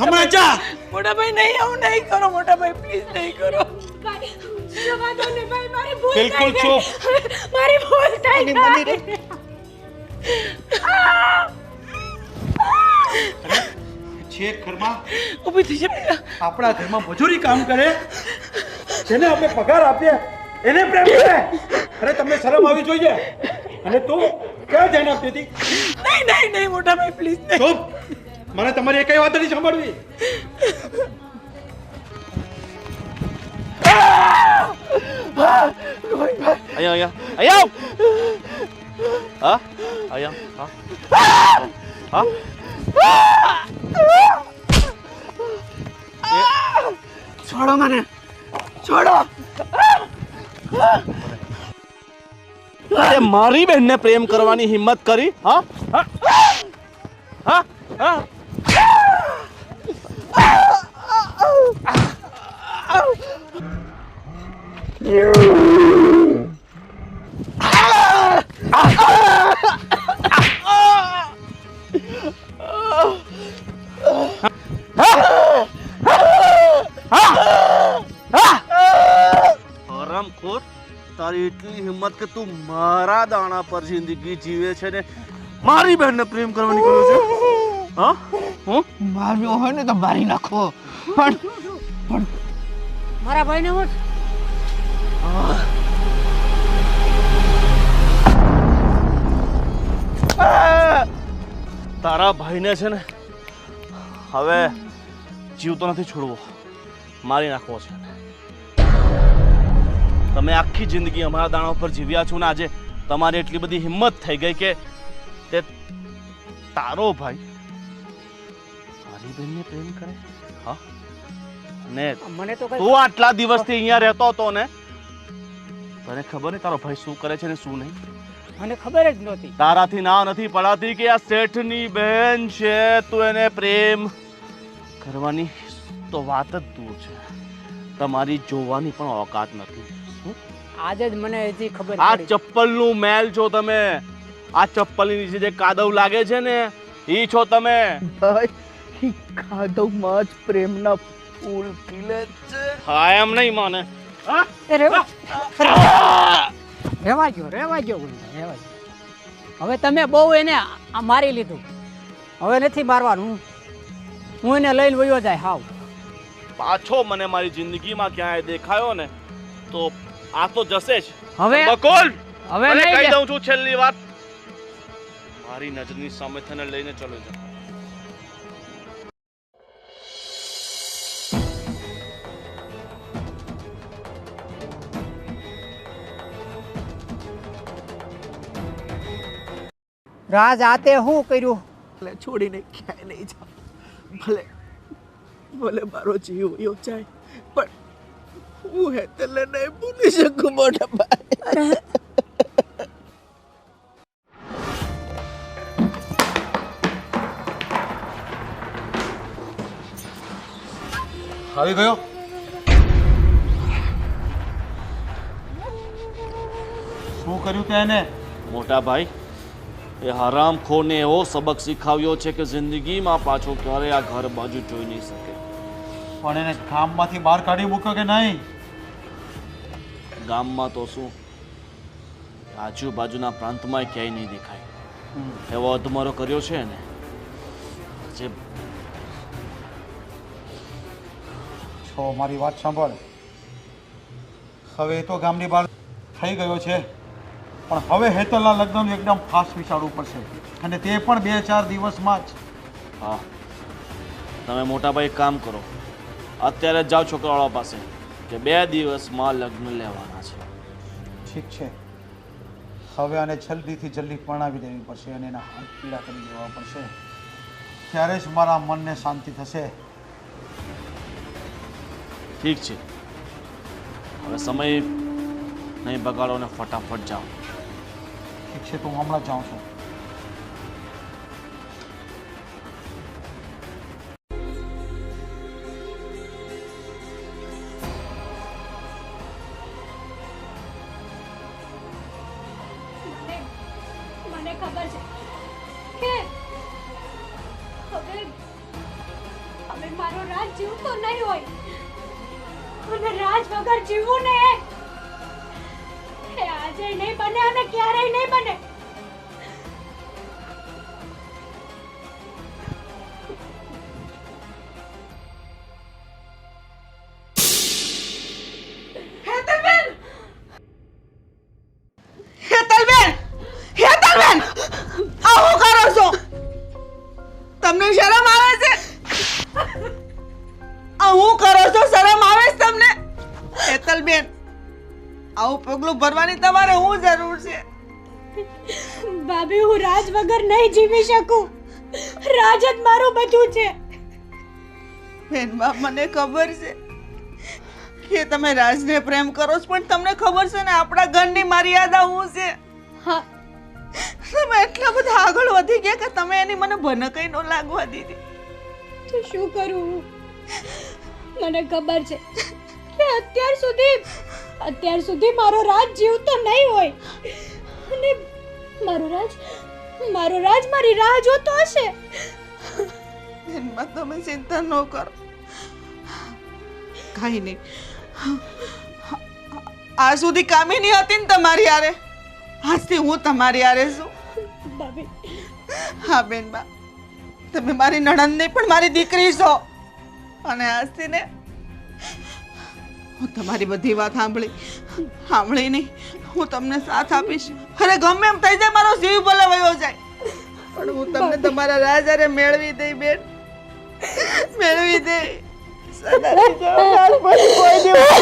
હમણાં જા. મોટા ભાઈ નહીં, આવું નહીં કરો. મોટા ભાઈ પ્લીઝ નહીં કરો. ભાઈ, જવા દો ને ભાઈ, મારી ભૂલ થઈ બિલકુલ ગઈ. ચૂપ. મારી ભૂલ થઈ ગઈ. છે ઘરમાં ઊભી થઈ જા બેટા. આપણા ઘરમાં મજૂરી કામ કરે જેને આપણે પગાર આપીએ એને પ્રેમ કરે? અરે તમને શરમ આવી જોઈએ. અને તું ક્યાં ધ્યાન આપતી હતી? નહીં નહીં નહીં મોટા ભાઈ પ્લીઝ નહીં. ચૂપ. મને તમારી એકઈ વાત નથી સાંભળવી. અહીંયા અહીંયા અહીંયા. હા? અહીંયા. હા? હા? છોડો મને, છોડો. તે મારી બહેનને પ્રેમ કરવાની હિંમત કરી? હા? હા? હા? હા? હરામખોર, તારી એટલી હિંમત કે તું મારા દાણા પર જિંદગી જીવે છે ને મારી બહેનને પ્રેમ કરવાની કહ્યું છે? હા? હું મારવો હોય ને તો મારી નાખો. પણ મારા ભાઈને હું તારા ભાઈને છે ને હવે જીવતો નથી છોડવો, મારી નાખવો છે. તમે આખી જિંદગી અમારા દાણા ઉપર જીવ્યા છો ને આજે તમારી એટલી બધી હિંમત થઈ ગઈ કે તે તારો ભાઈ મારી બહેનને પ્રેમ કરે? હા? ને મને તો કઈ તું આટલા દિવસથી અહીંયા રહેતો હતો ને, તને ખબર નહીં તારો ભાઈ શું કરે છે ને શું નહીં? મને ખબર જ નહોતી. તારાથી ના નથી પડાતી કે આ શેઠની બહેન છે, તું એને પ્રેમ કરવાની તો વાત જ દૂર છે, તમારી જોવાની પણ ઓકાત નથી. શું? આજે જ મને હજી ખબર આ પડી. ચપ્પલનું મેલ છો તમે. આ ચપ્પલની નીચે જે કાદવ લાગે છે ને ઈ છો તમે. ભાઈ ઈ કાદવમાં જ પ્રેમના ફૂલ ખીલે છે. હા એમ નહીં માને. હા? રેવા ગયો રેવા ગયો. હવે તમે બહુ એને મારી લીધું, હવે નથી મારવાનું. હું એને લઈને વયો જાય. હાવ પાછો મને મારી જિંદગીમાં ક્યાંય દેખાયો ને તો આ તો જશે જ. હવે બકોલ હવે મને નહીં કહી જા. દઉં છું છેલ્લી વાત, મારી નજરની સામે તને લઈને ચલો જા. રાજ આતે શું કર્યું? ભલે છોડીને ક્યાંય નહીં જાઉં, ભલે ભલે મારો જીવ વયો જાય, પણ હું હેતલને નહીં ભૂલી શકું મોટા ભાઈ. આવી ગયો? શું કર્યું તે એને? મોટા ભાઈ, એ હરામખોરને એવો સબક શીખવ્યો છે કે જિંદગીમાં પાછો ક્યારે આ ઘર બાજુ જોઈ નહીં શકે. પણ એને ગામમાંથી બહાર કાઢી મૂક્યો કે નહીં? ગામમાં તો શું, આજુબાજુના પ્રાંતમાં ક્યાંય નહીં દેખાય. એવો અધમરો કર્યો છે ને જે છો મારી વાત સાંભળ. હવે એ તો ગામની બહાર થઈ ગયો છે, પણ હવે હેતલના લગ્નનું એકદમ ફાસ્ટ વિચારવું પડશે, અને તે પણ 2-4 દિવસમાં જ. હા, તમે મોટા ભાઈ એક કામ કરો, અત્યારે જ જાઓ છોકરાવાળા પાસે કે 2 દિવસમાં લગ્ન લેવાના છે. ઠીક છે, હવે આને જલ્દીથી જલ્દી પરણાવી દેવી પડશે અને એના હાથ પીડા કરી દેવા પડશે, ત્યારે જ મારા મનને શાંતિ થશે. ઠીક છે, હવે સમય નહીં બગાડો ને ફટાફટ જાઓ. ઠીક છે, તો હું હમણાં જ જાઉં છું. મને ખબર છે કે હવે હવે મારો રાજ જીવતો નહીં હોય, અને રાજ વગર જીવવું ને એ આજે નહીં બને અને ક્યારેય નહીં બને. હેતલબેન, હેતલબેન, આ શું કરો છો? તમને શરમ આવે છે? આ શું કરો છો? શરમ આવે છે તમને? હેતલબેન, આવું પગલું ભરવાની તમારે શું જરૂર છે? ભાભી, હું રાજ વગર નહીં જીવી શકું. રાજ જ મારું બધું છે. બેનબા, મને ખબર છે કે તમે રાજને પ્રેમ કરો છો, પણ તમને ખબર છે ને આપણા ઘરની મર્યાદા શું છે? હા, તમે એટલા બધા આગળ વધી ગયા કે તમે એની મને ભનકઈ ન લાગવા દીધી. તો શું કરું હું? મને ખબર છે કે અત્યાર સુધી મારો રાજ જીવતો નહીં હોય, અને મારો રાજ મારી રાહ જોતો હશે. બેનબા, તમે ચિંતા ન કરો, કાંઈ નહીં. આ સુધી કામિની હતી ને તમારી હારે, આજથી હું તમારી હારે છું. ભાભી, હા બેનબા, તમે મારી નણંદ નહીં પણ મારી દીકરી છો, અને આજથી ને હું તમારી બધી વાત સાંભળી નહીં, હું તમને સાથ આપીશ. અરે ગમે એમ થઈ જાય, મારો જીવ ભલે વયો જાય, પણ હું તમને તમારા રાજ હારે મેળવી દઈ બેન, મેળવી દઈ. સદાની જવાબ પછી કોઈ દિવસ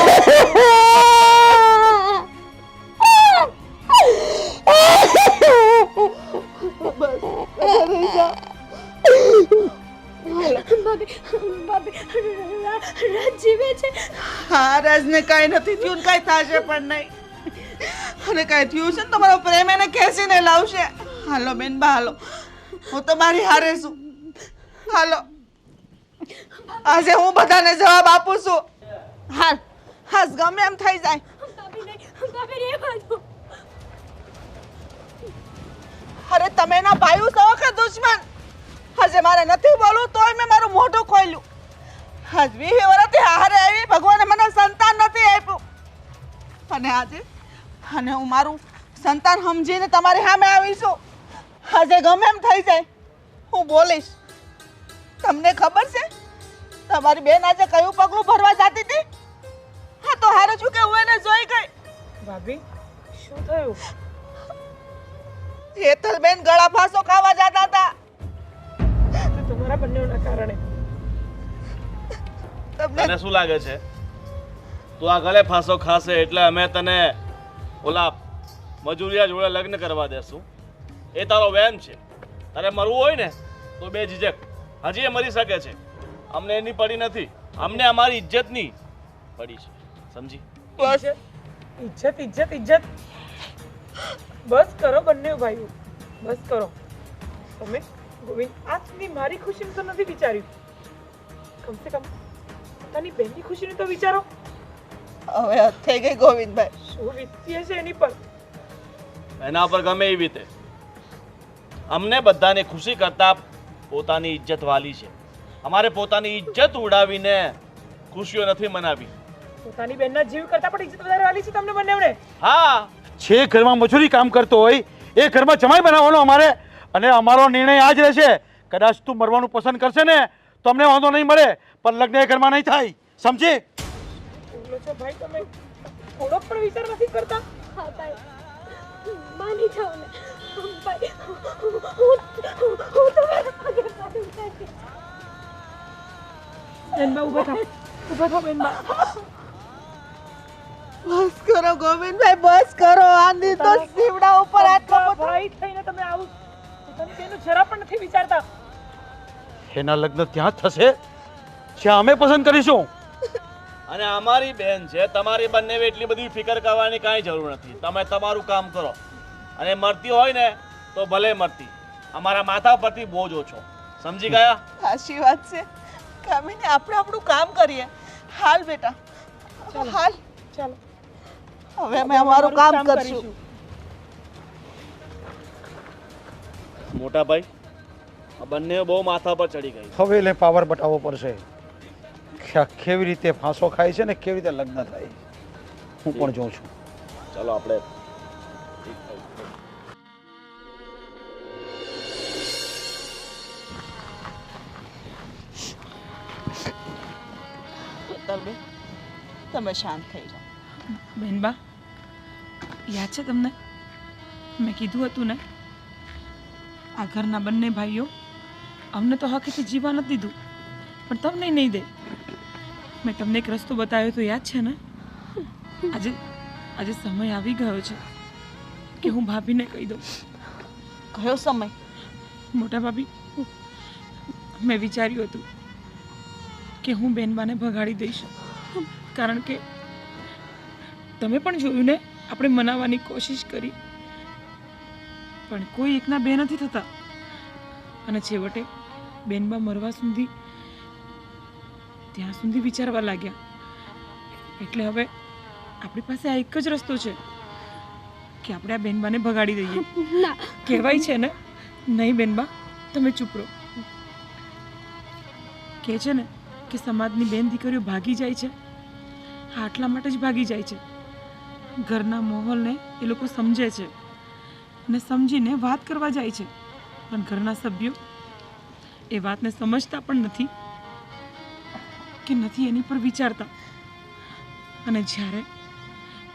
ભાભી, રાજ જીવે છે. હા, રાજને કાંઈ નથી થયું, કાંઈ થશે પણ નહીં. અને કાંઈ થયું છે ને તમારો પ્રેમ એને ખેંચીને લાવશે. હાલો બેનબા હાલો, હું તમારી હારે છું. હાલો, આજે હું બધાને જવાબ આપું છું. હાલ હાસ ગમે એમ થઈ જાય. અરે તમે ના ભાઈઓ છો કે દુશ્મન? આજે મારે નથી બોલવું તોય મેં મારું મોઢું ખોલ્યું. આજ 20 વર્ષથી હારે આવી, ભગવાને મને સંતાન નથી આપ્યું. અને આજે હું મારું સંતાન સમજીને તમારી સામે આવી છું. આજે ગમે એમ થઈ જાય હું બોલીશ. તમને ખબર છે તમારી બેન આજે કયું પગલું ભરવા જતી હતી? હા તો હારું છું કે હું એને જોઈ ગઈ. ભાભી શું થયું? હેતલબેન ગળા ફાંસો ખાવા જતા હતા. તમારા બંનેના કારણે. તને શું લાગે છે તું આ ગળે ફાંસો ખાશે એટલે અમે તને ઓલા મજૂરિયા જોડે લગ્ન કરવા દેશું? એ તારો વહેમ છે. તારે મરવું હોય ને તો બે ઝીઝક હજી એ મરી શકે છે. અમને એની પડી નથી, અમને અમારી ઇજ્જતની પડી છે. સમજી? બસ ઇજ્જત ઇજ્જત ઇજ્જત. બસ કરો બંને ભાઈઓ, બસ કરો. તમે ગોવિંદ આજ સુધી મારી ખુશીનું તો નથી વિચાર્યું. કમસે કમ પોતાની બહેનની ખુશીનું તો વિચારો. હવે થઈ ગઈ ગોવિંદભાઈ. શું વીતી હશે એની પર? એના પર ગમે એવી રીતે અમને બધાને ખુશી કરતા પોતાની ઇજ્જત વાલી છે. અમારે પોતાની ઇજ્જત ઉડાવીને ખુશીઓ નથી મનાવી. પોતાની બહેનના જીવ કરતા પણ ઇજ્જત વધારે વાલી છે તમને બંનેવને. હા, જે ઘરમાં મજૂરી કામ કરતો હોય એ ઘરમાં જમાઈ બનાવવાનો અમારે. અને અમારો નિર્ણય આ જ રહેશે. કદાચ તું મરવાનું પસંદ કરશે ને તો અમને વાંધો નહીં મળે, પણ લગ્ન એ ઘરમાં નહીં થાય. સમજી? બોલો છો ભાઈ તમે થોડો પણ વિચાર નથી કરતા? હા ભાઈ, માની જાઓ ને ભાઈ. હું તમારા પગે પડી જઈશ. બેનબા ઊભા થાઓ, ઊભા થાઓ બેનબા. બસ કરો ગોવિંદભાઈ, બસ કરો. આંધી તો સીવડા ઉપર આટલો બધો. ભાઈ થઈને તમે આવું પોતાની બેનનું જરા પણ નથી વિચારતા. એના લગ્ન ત્યાં જ થશે જ્યાં અમે પસંદ કરીશું. અને અમારી બેન છે, તમારી બંને એટલી બધી ફિકર કરવાની કાંઈ જરૂર નથી. તમે તમારું કામ કરો અને મરતી હોય ને તો ભલે મરતી, અમારા માથા પરથી બોજ ઓછો. સમજી ગયા? સાચી વાત છે. કામીને આપણે આપણું કામ કરીએ. હાલ બેટા હાલ, ચાલો હવે અમે અમારું કામ કરશું. મોટા ભાઈ, આ બંને બહુ માથા પર ચડી ગઈ. હવે એટલે પાવર બતાવવો પડશે કે આ કેવી રીતે ફાંસો ખાય છે ને કેવી રીતે લગ્ન થાય. હું પણ જોઉં છું. ચાલો આપણે હેતલબેન તમે શાંત થઈ જાઓ. બેનબા યાદ છે તમને મેં કીધું હતું ને આ ઘરના બંને ભાઈઓ અમને તો હકીથી જીવવા નથી દીધું પણ તમને નહીં દે. મેં તમને એક રસ્તો બતાવ્યો તો યાદ છે ને? આજે સમય આવી ગયો છે કે હું ભાભીને કહી દઉં. કયો સમય? મોટા ભાભી, મેં વિચાર્યું હતું કે હું બેનબાને ભગાડી દઈશ, કારણ કે તમે પણ જોયું ને આપણે મનાવવાની કોશિશ કરી પણ કોઈ એકના બે નથી થતા. અને છેવટે બેનબા મરવા સુધી ત્યાં સુધી વિચારવા લાગ્યા. એટલે હવે આપણી પાસે આ એક જ રસ્તો છે કે આપણે આ બેનબાને ભગાડી દઈએ. ના, કહેવાય છે ને, નહીં બેનબા તમે ચૂપ રહો. કહે છે ને કે સમાજની બેન દીકરીઓ ભાગી જાય છે, આટલા માટે જ ભાગી જાય છે. ઘરના માહોલને એ લોકો સમજે છે અને સમજીને વાત કરવા જાય છે, પણ ઘરના સભ્યો એ વાતને સમજતા પણ નથી કે નથી એની પર વિચારતા. અને જ્યારે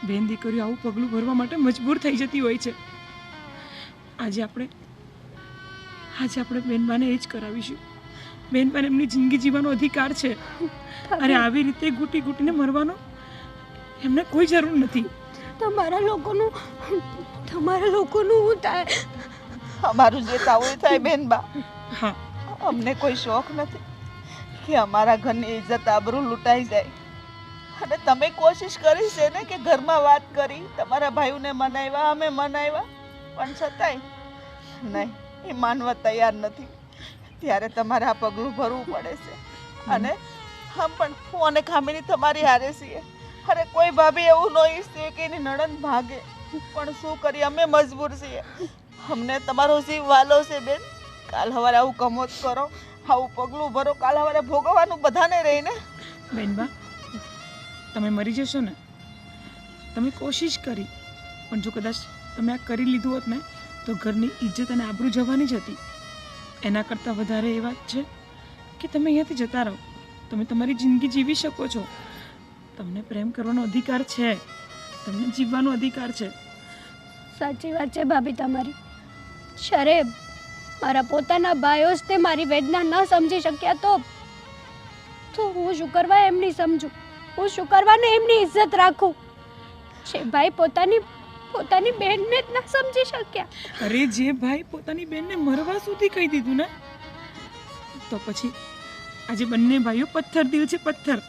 બેન દીકરીઓ આવું પગલું ભરવા માટે મજબૂર થઈ જતી હોય છે, આજે આપણે બેનબાને એ જ કરાવીશું. બેનબાને એમની જિંદગી જીવવાનો અધિકાર છે. અરે આવી રીતે ઘૂંટી ઘૂંટીને મરવાનો એમને કોઈ જરૂર નથી. તમારા લોકોનું શું થાય? અમારું જે થવું થાય બેનબા. હા, અમને કોઈ શોખ નથી કે અમારા ઘરની ઇજ્જત આબરૂ લૂંટાઈ જાય. અને તમે કોશિશ કરી છે ને કે ઘરમાં વાત કરી, તમારા ભાઈઓને મનાવ્યા, અમે મનાવ્યા, પણ છતાંય નહીં, એ માનવા તૈયાર નથી. ત્યારે તમારે આ પગલું ભરવું પડે છે. અને હમ પણ હું અને ખામીની તમારી હારે છીએ. અરે કોઈ ભાભી એવું ન ઈચ્છે કે એની નણંદ ભાગે, પણ શું કરીએ, અમે મજબૂર છીએ. અમને તમારો જીવ વાલો છે બેન. કાલ સવારે આવું કમોત કરો, આવું પગલું ભરો, કાલ સવારે ભોગવવાનું બધાને રહીને. બેનબા, તમે મરી જશો ને? તમે કોશિશ કરી, પણ જો કદાચ તમે આ કરી લીધું હોત ને તો ઘરની ઇજ્જત અને આબરૂ જવાની જ હતી. એના કરતાં વધારે એ વાત છે કે તમે અહીંયાથી જતા રહો. તમે તમારી જિંદગી જીવી શકો છો. તમને પ્રેમ કરવાનો અધિકાર છે, તમને જીવવાનો અધિકાર છે. સાચી વાત છે ભાભી તમારી. જ્યારે મારા પોતાના ભાઈઓ જ તે મારી વેદના ન સમજી શક્યા તો હું શું કરવા એમની સમજું? હું શું કરવાને એમની ઇજ્જત રાખું? જે ભાઈ પોતાની બહેનને જ ન સમજી શક્યા. અરે જે ભાઈ પોતાની બેનને મરવા સુધી કહી દીધું ને, તો પછી આજે બંને ભાઈઓ પથ્થર દિલ છે, પથ્થર.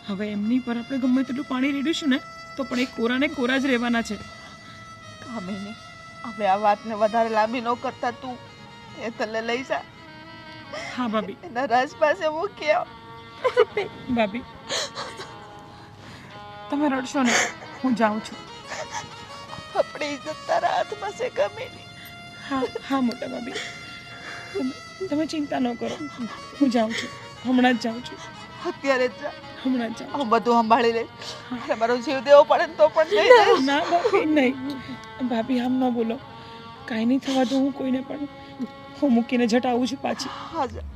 હવે એમની પર આપણે ગમે તેટલું પાણી રેડીશું ને તો પણ એ કોરાને કોરા જ રહેવાના છે. કામિની, હવે આ વાતને વધારે લાંબી ન કરતા તું એ તલે લઈ જા. હા ભાભી. એના રાજ પાસે મૂકી આવ. ભાભી, તમે રડશો ને, હું જાઉં છું. આપણી ઇજ્જત તારા હાથમાં છે કામિની. હા હા મોટા ભાભી, તમે ચિંતા ન કરો, હું જાઉં છું, હમણાં જ જાઉં છું. અત્યારે જ જા, હમણાં જ જાઉં હું બધું સંભાળી લઈશ. અને મારો જીવ દેવો પડે ને તો પણ જઈ જઈશ. છું. ના ભાભી નહીં, ભાભી આમ ન બોલો. કાંઈ નહીં થવા દો હું કોઈને પણ. હું મૂકીને જટ આવું છું પાછી. હા જા.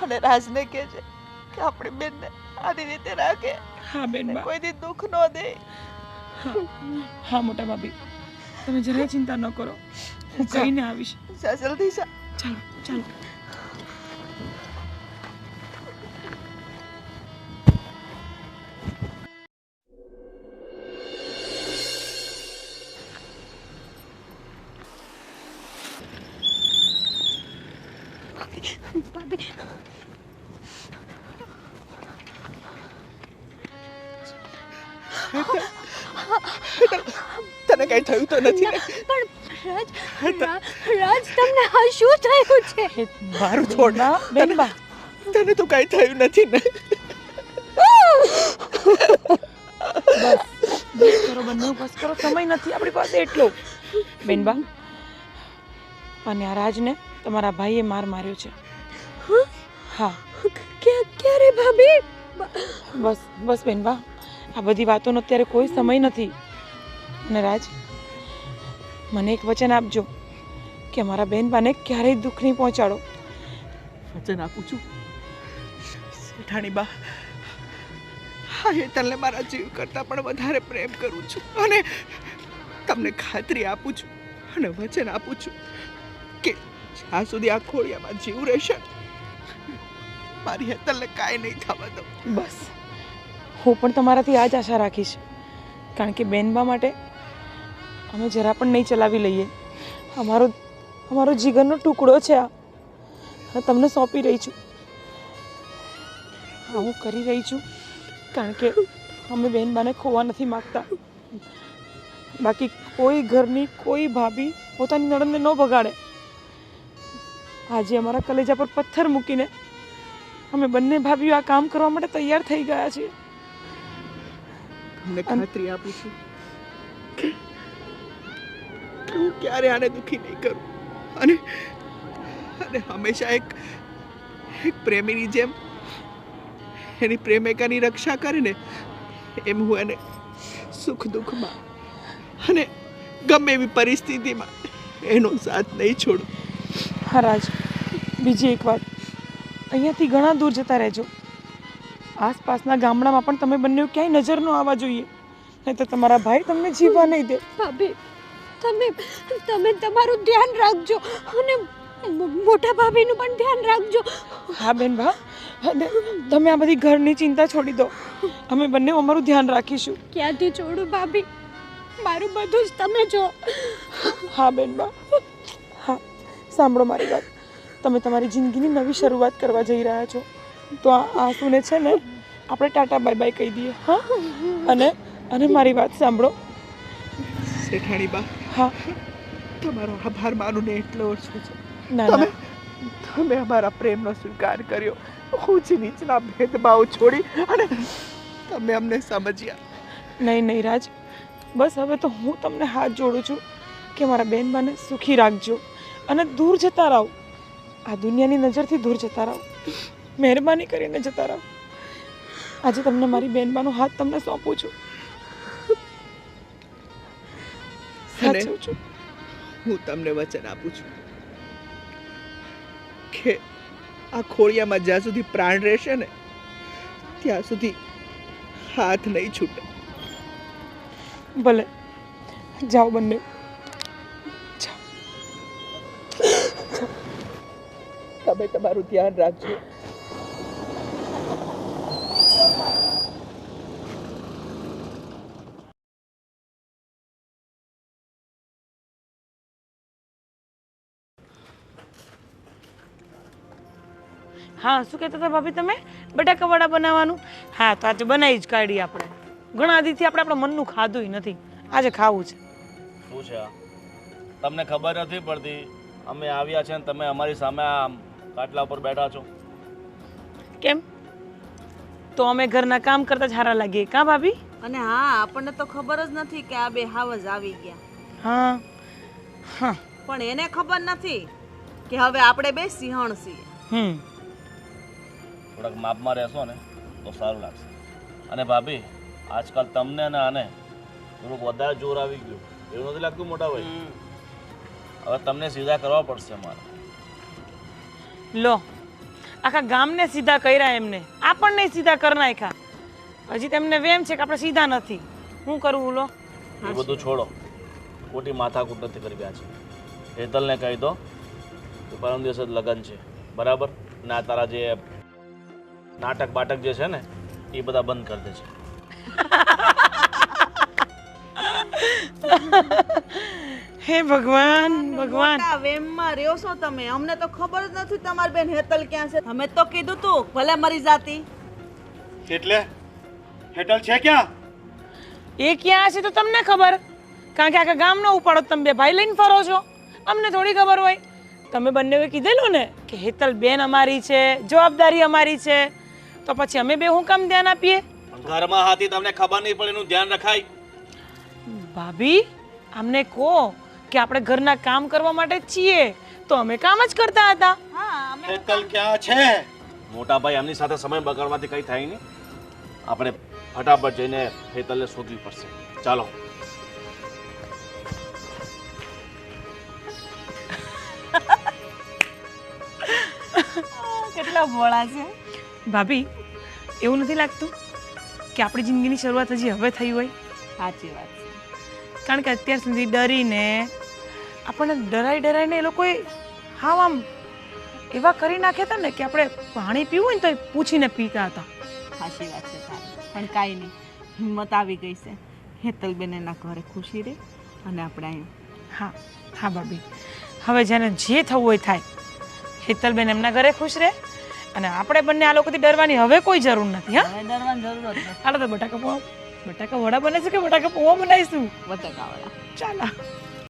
અને રાજને કહેજે કે આપણી બેનને આની રીતે રાખે. હા બેનબા. કોઈ દી દુઃખ ન દે. હા મોટા ભાભી, તમે જરાય ચિંતા ન કરો, હું કહીને આવીશ. જા જલ્દી જા. ચાલો ચાલો. ભાભી તને કઈ થયું તો નથી ને? પણ રાજ તમને આ શું થયું છે? મારું છોડ ના બેનબા, તને તો કઈ થયું નથી ને? બસ કરો બંને, બસ કરો, સમય નથી આપણી પાસે એટલો. બેનબા, અને આ રાજને તમારા ભાઈએ માર્યો છે. હા. ક્યારે ભાભી? બસ બસ બેનબા, આ બધી વાતોનો અત્યારે કોઈ સમય નથી. અને રાજ, મને એક વચન આપજો કે મારા બેનબાને ક્યારેય દુઃખ નહીં પહોંચાડો. વચન આપું છું શેઠાણી બા. હા, એ તને મારા જીવ કરતાં પણ વધારે પ્રેમ કરું છું. અને તમને ખાતરી આપું છું અને વચન આપું છું કે જ્યાં સુધી આ ખોડિયામાં જીવ રહેશે મારી હેતલને કાંઈ નહીં થવા દઉં. બસ, હું પણ તમારાથી આ જ આશા રાખીશ. કારણ કે બેનબા માટે અમે જરા પણ નહીં ચલાવી લઈએ. અમારો જીગરનો ટુકડો છે આ. તમને સોંપી રહી છું. હા, હું કરી રહી છું કારણ કે અમે બેનબાને ખોવા નથી માગતા. બાકી કોઈ ઘરની કોઈ ભાભી પોતાની નણંદને ન બગાડે. આજે અમારા કલેજા પર પથ્થર મૂકીને અમે બંને ભાભીઓ આ કામ કરવા માટે તૈયાર થઈ ગયા છીએ. તમને ખાતરી આપું છું કે હું ક્યારે આને દુઃખી નહીં કરું. અને હંમેશા એક પ્રેમીની જેમ એની પ્રેમિકાની રક્ષા કરીને એમ હું એને સુખ દુઃખમાં અને ગમે એવી પરિસ્થિતિમાં એનો સાથ નહીં છોડું. હા રાજ, બીજી એક વાત, અહીંયાથી ઘણા દૂર જતા રહેજો. આસપાસના ગામડામાં પણ તમે બંને ક્યાંય નજર ન આવવા જોઈએ, નહીં તો તમારા ભાઈ તમને જીવવા નહીં દે. ભાભી, તમે તમારું ધ્યાન રાખજો અને મોટા ભાભીનું પણ ધ્યાન રાખજો. હા બેન ભા, અને તમે આ બધી ઘરની ચિંતા છોડી દો. અમે બંને અમારું ધ્યાન રાખીશું. ક્યાંથી છોડું ભાભી? મારું બધું જ તમે જો. હા બેન બા, હા સાંભળો મારી વાત. તમે તમારી જિંદગીની નવી શરૂઆત કરવા જઈ રહ્યા છો, તો આ આંસુને છે ને આપણે ટાટા બાય બાય કહી દઈએ હા અને મારી વાત સાંભળો શેઠાણી બા, હા તમારો આભાર માનું ને એટલો ઓછો છે. ના તમે ના તમે અમારા પ્રેમનો સ્વીકાર કર્યો, ઊંચ નીચના ભેદભાવ છોડી અને તમે અમને સમજ્યા. નહીં નહીં રાજ, બસ હવે તો હું તમને હાથ જોડું છું કે મારા બેનબાને સુખી રાખજો અને દૂર જતા રહો, આ દુનિયાની નજરથી દૂર જતા રહો, મહેરબાની કરીને જતા રહો. આજે તમને મારી બેનબાનો હાથ તમને સોંપું છું. સાચું છું. હું તમને વચન આપું છું કે આ ખોળિયામાં જ્યાં સુધી પ્રાણ રહેશે ને ત્યાં સુધી હાથ નહીં છૂટે. ભલે જાઓ બંને. તમે તમારું ધ્યાન રાખજો. હા શું કહેતા હતા ભાભી તમે? બટાકા વડા બનાવવાનું? હા તો આજે બનાવી જ કાઢી આપણે. ઘણા દીથી આપણે આપણા મનનું ખાધું નથી, આજે ખાવું છે. શું છે આ? તમને ખબર નથી પડતી અમે આવ્યા છે ને તમે અમારી સામે આ કાટલા ઉપર બેઠા છો. કેમ? તો અમે ઘરના કામ કરતા જ હારા લાગીએ કાં ભાભી? અને હા, આપણને તો ખબર જ નથી કે આ બે હાવજ આવી ગયા. હા હા પણ એને ખબર નથી કે હવે આપણે બે સિંહણ છીએ. થોડાક માપમાં રહેશો ને તો સારું લાગશે. અને ભાભી, આજકાલ તમને ને આને થોડુંક વધારે જોર આવી ગયું એવું નથી લાગતું મોટા ભાઈ? હવે તમને સીધા કરવા પડશે મારે. લો આખા ગામને સીધા કર્યા એમને, આપણને સીધા કરી નાખ્યા. હજી તેમને વેમ છે કે આપણે સીધા નથી. શું કરવું? લો એ બધું છોડો, ખોટી માથાકૂટ નથી કરી રહ્યા છે. હેતલને કહી દો કે પરમ દિવસે જ લગ્ન છે, બરાબર? અને આ તારા જે નાટક બાટક જે છે ને એ બધા બંધ કરી દે છે. હે ભગવાન ભગવાન, મોટા વેમમાં રહ્યો છો તમે. અમને તો ખબર જ નથી તમારી બેન હેતલ ક્યાં છે. અમે તો કીધું તું ભલે મરી જાતી. એટલે હેટલ છે ક્યાં? એ ક્યાં હશે તો તમને ખબર, કારણ કે આખા ગામનો ઉપાડો તમે બે ભાઈ લઈને ફરો છો. અમને થોડી ખબર હોય. તમે બંનેએ કીધેલું ને કે હેતલ બેન અમારી છે, જવાબદારી અમારી છે, તો પછી અમે બે હું કામ ધ્યાન આપીએ? ઘરમાં હતી તમને ખબર નહીં પડે એનું ધ્યાન રખાય. ભાભી અમને કહો કે આપણે ઘરના કામ કરવા માટે જ છીએ, તો અમે કામ જ કરતા હતા. હા, અમે હેટલ ક્યાં છે? મોટા ભાઈ, એમની સાથે સમય બગાડવાથી કંઈ થાય નહીં. આપણે ફટાફટ જઈને હેતલને શોધવી પડશે. ચાલો. કેટલા ભોળા છે ભાભી, એવું નથી લાગતું કે આપણી જિંદગીની શરૂઆત હજી હવે થઈ હોય? સાચી વાત છે. કારણ કે અત્યાર સુધી ડરીને આપણને ડરાઈને એ લોકોએ હાવ આમ એવા કરી નાખ્યા હતા ને કે આપણે પાણી પીવું હોય ને તો એ પૂછીને પીતા હતા. સાચી વાત છે તારી. પણ કાંઈ નહીં, હિંમત આવી ગઈ છે. હેતલબેન એના ઘરે ખુશી રહે અને આપણે અહીંયા. હા હા ભાભી, હવે જેને જે થવું હોય થાય. હેતલબેન એમના ઘરે ખુશ રહે અને આપણે બંને આ લોકોથી ડરવાની હવે કોઈ જરૂર નથી. હા, હવે ડરવાની જરૂર જ નથી. હાલો તો બટાકા વડા બને છે કે બટાકા પૌવા બનાવીશું? બટાકાવાળા. ચાલો.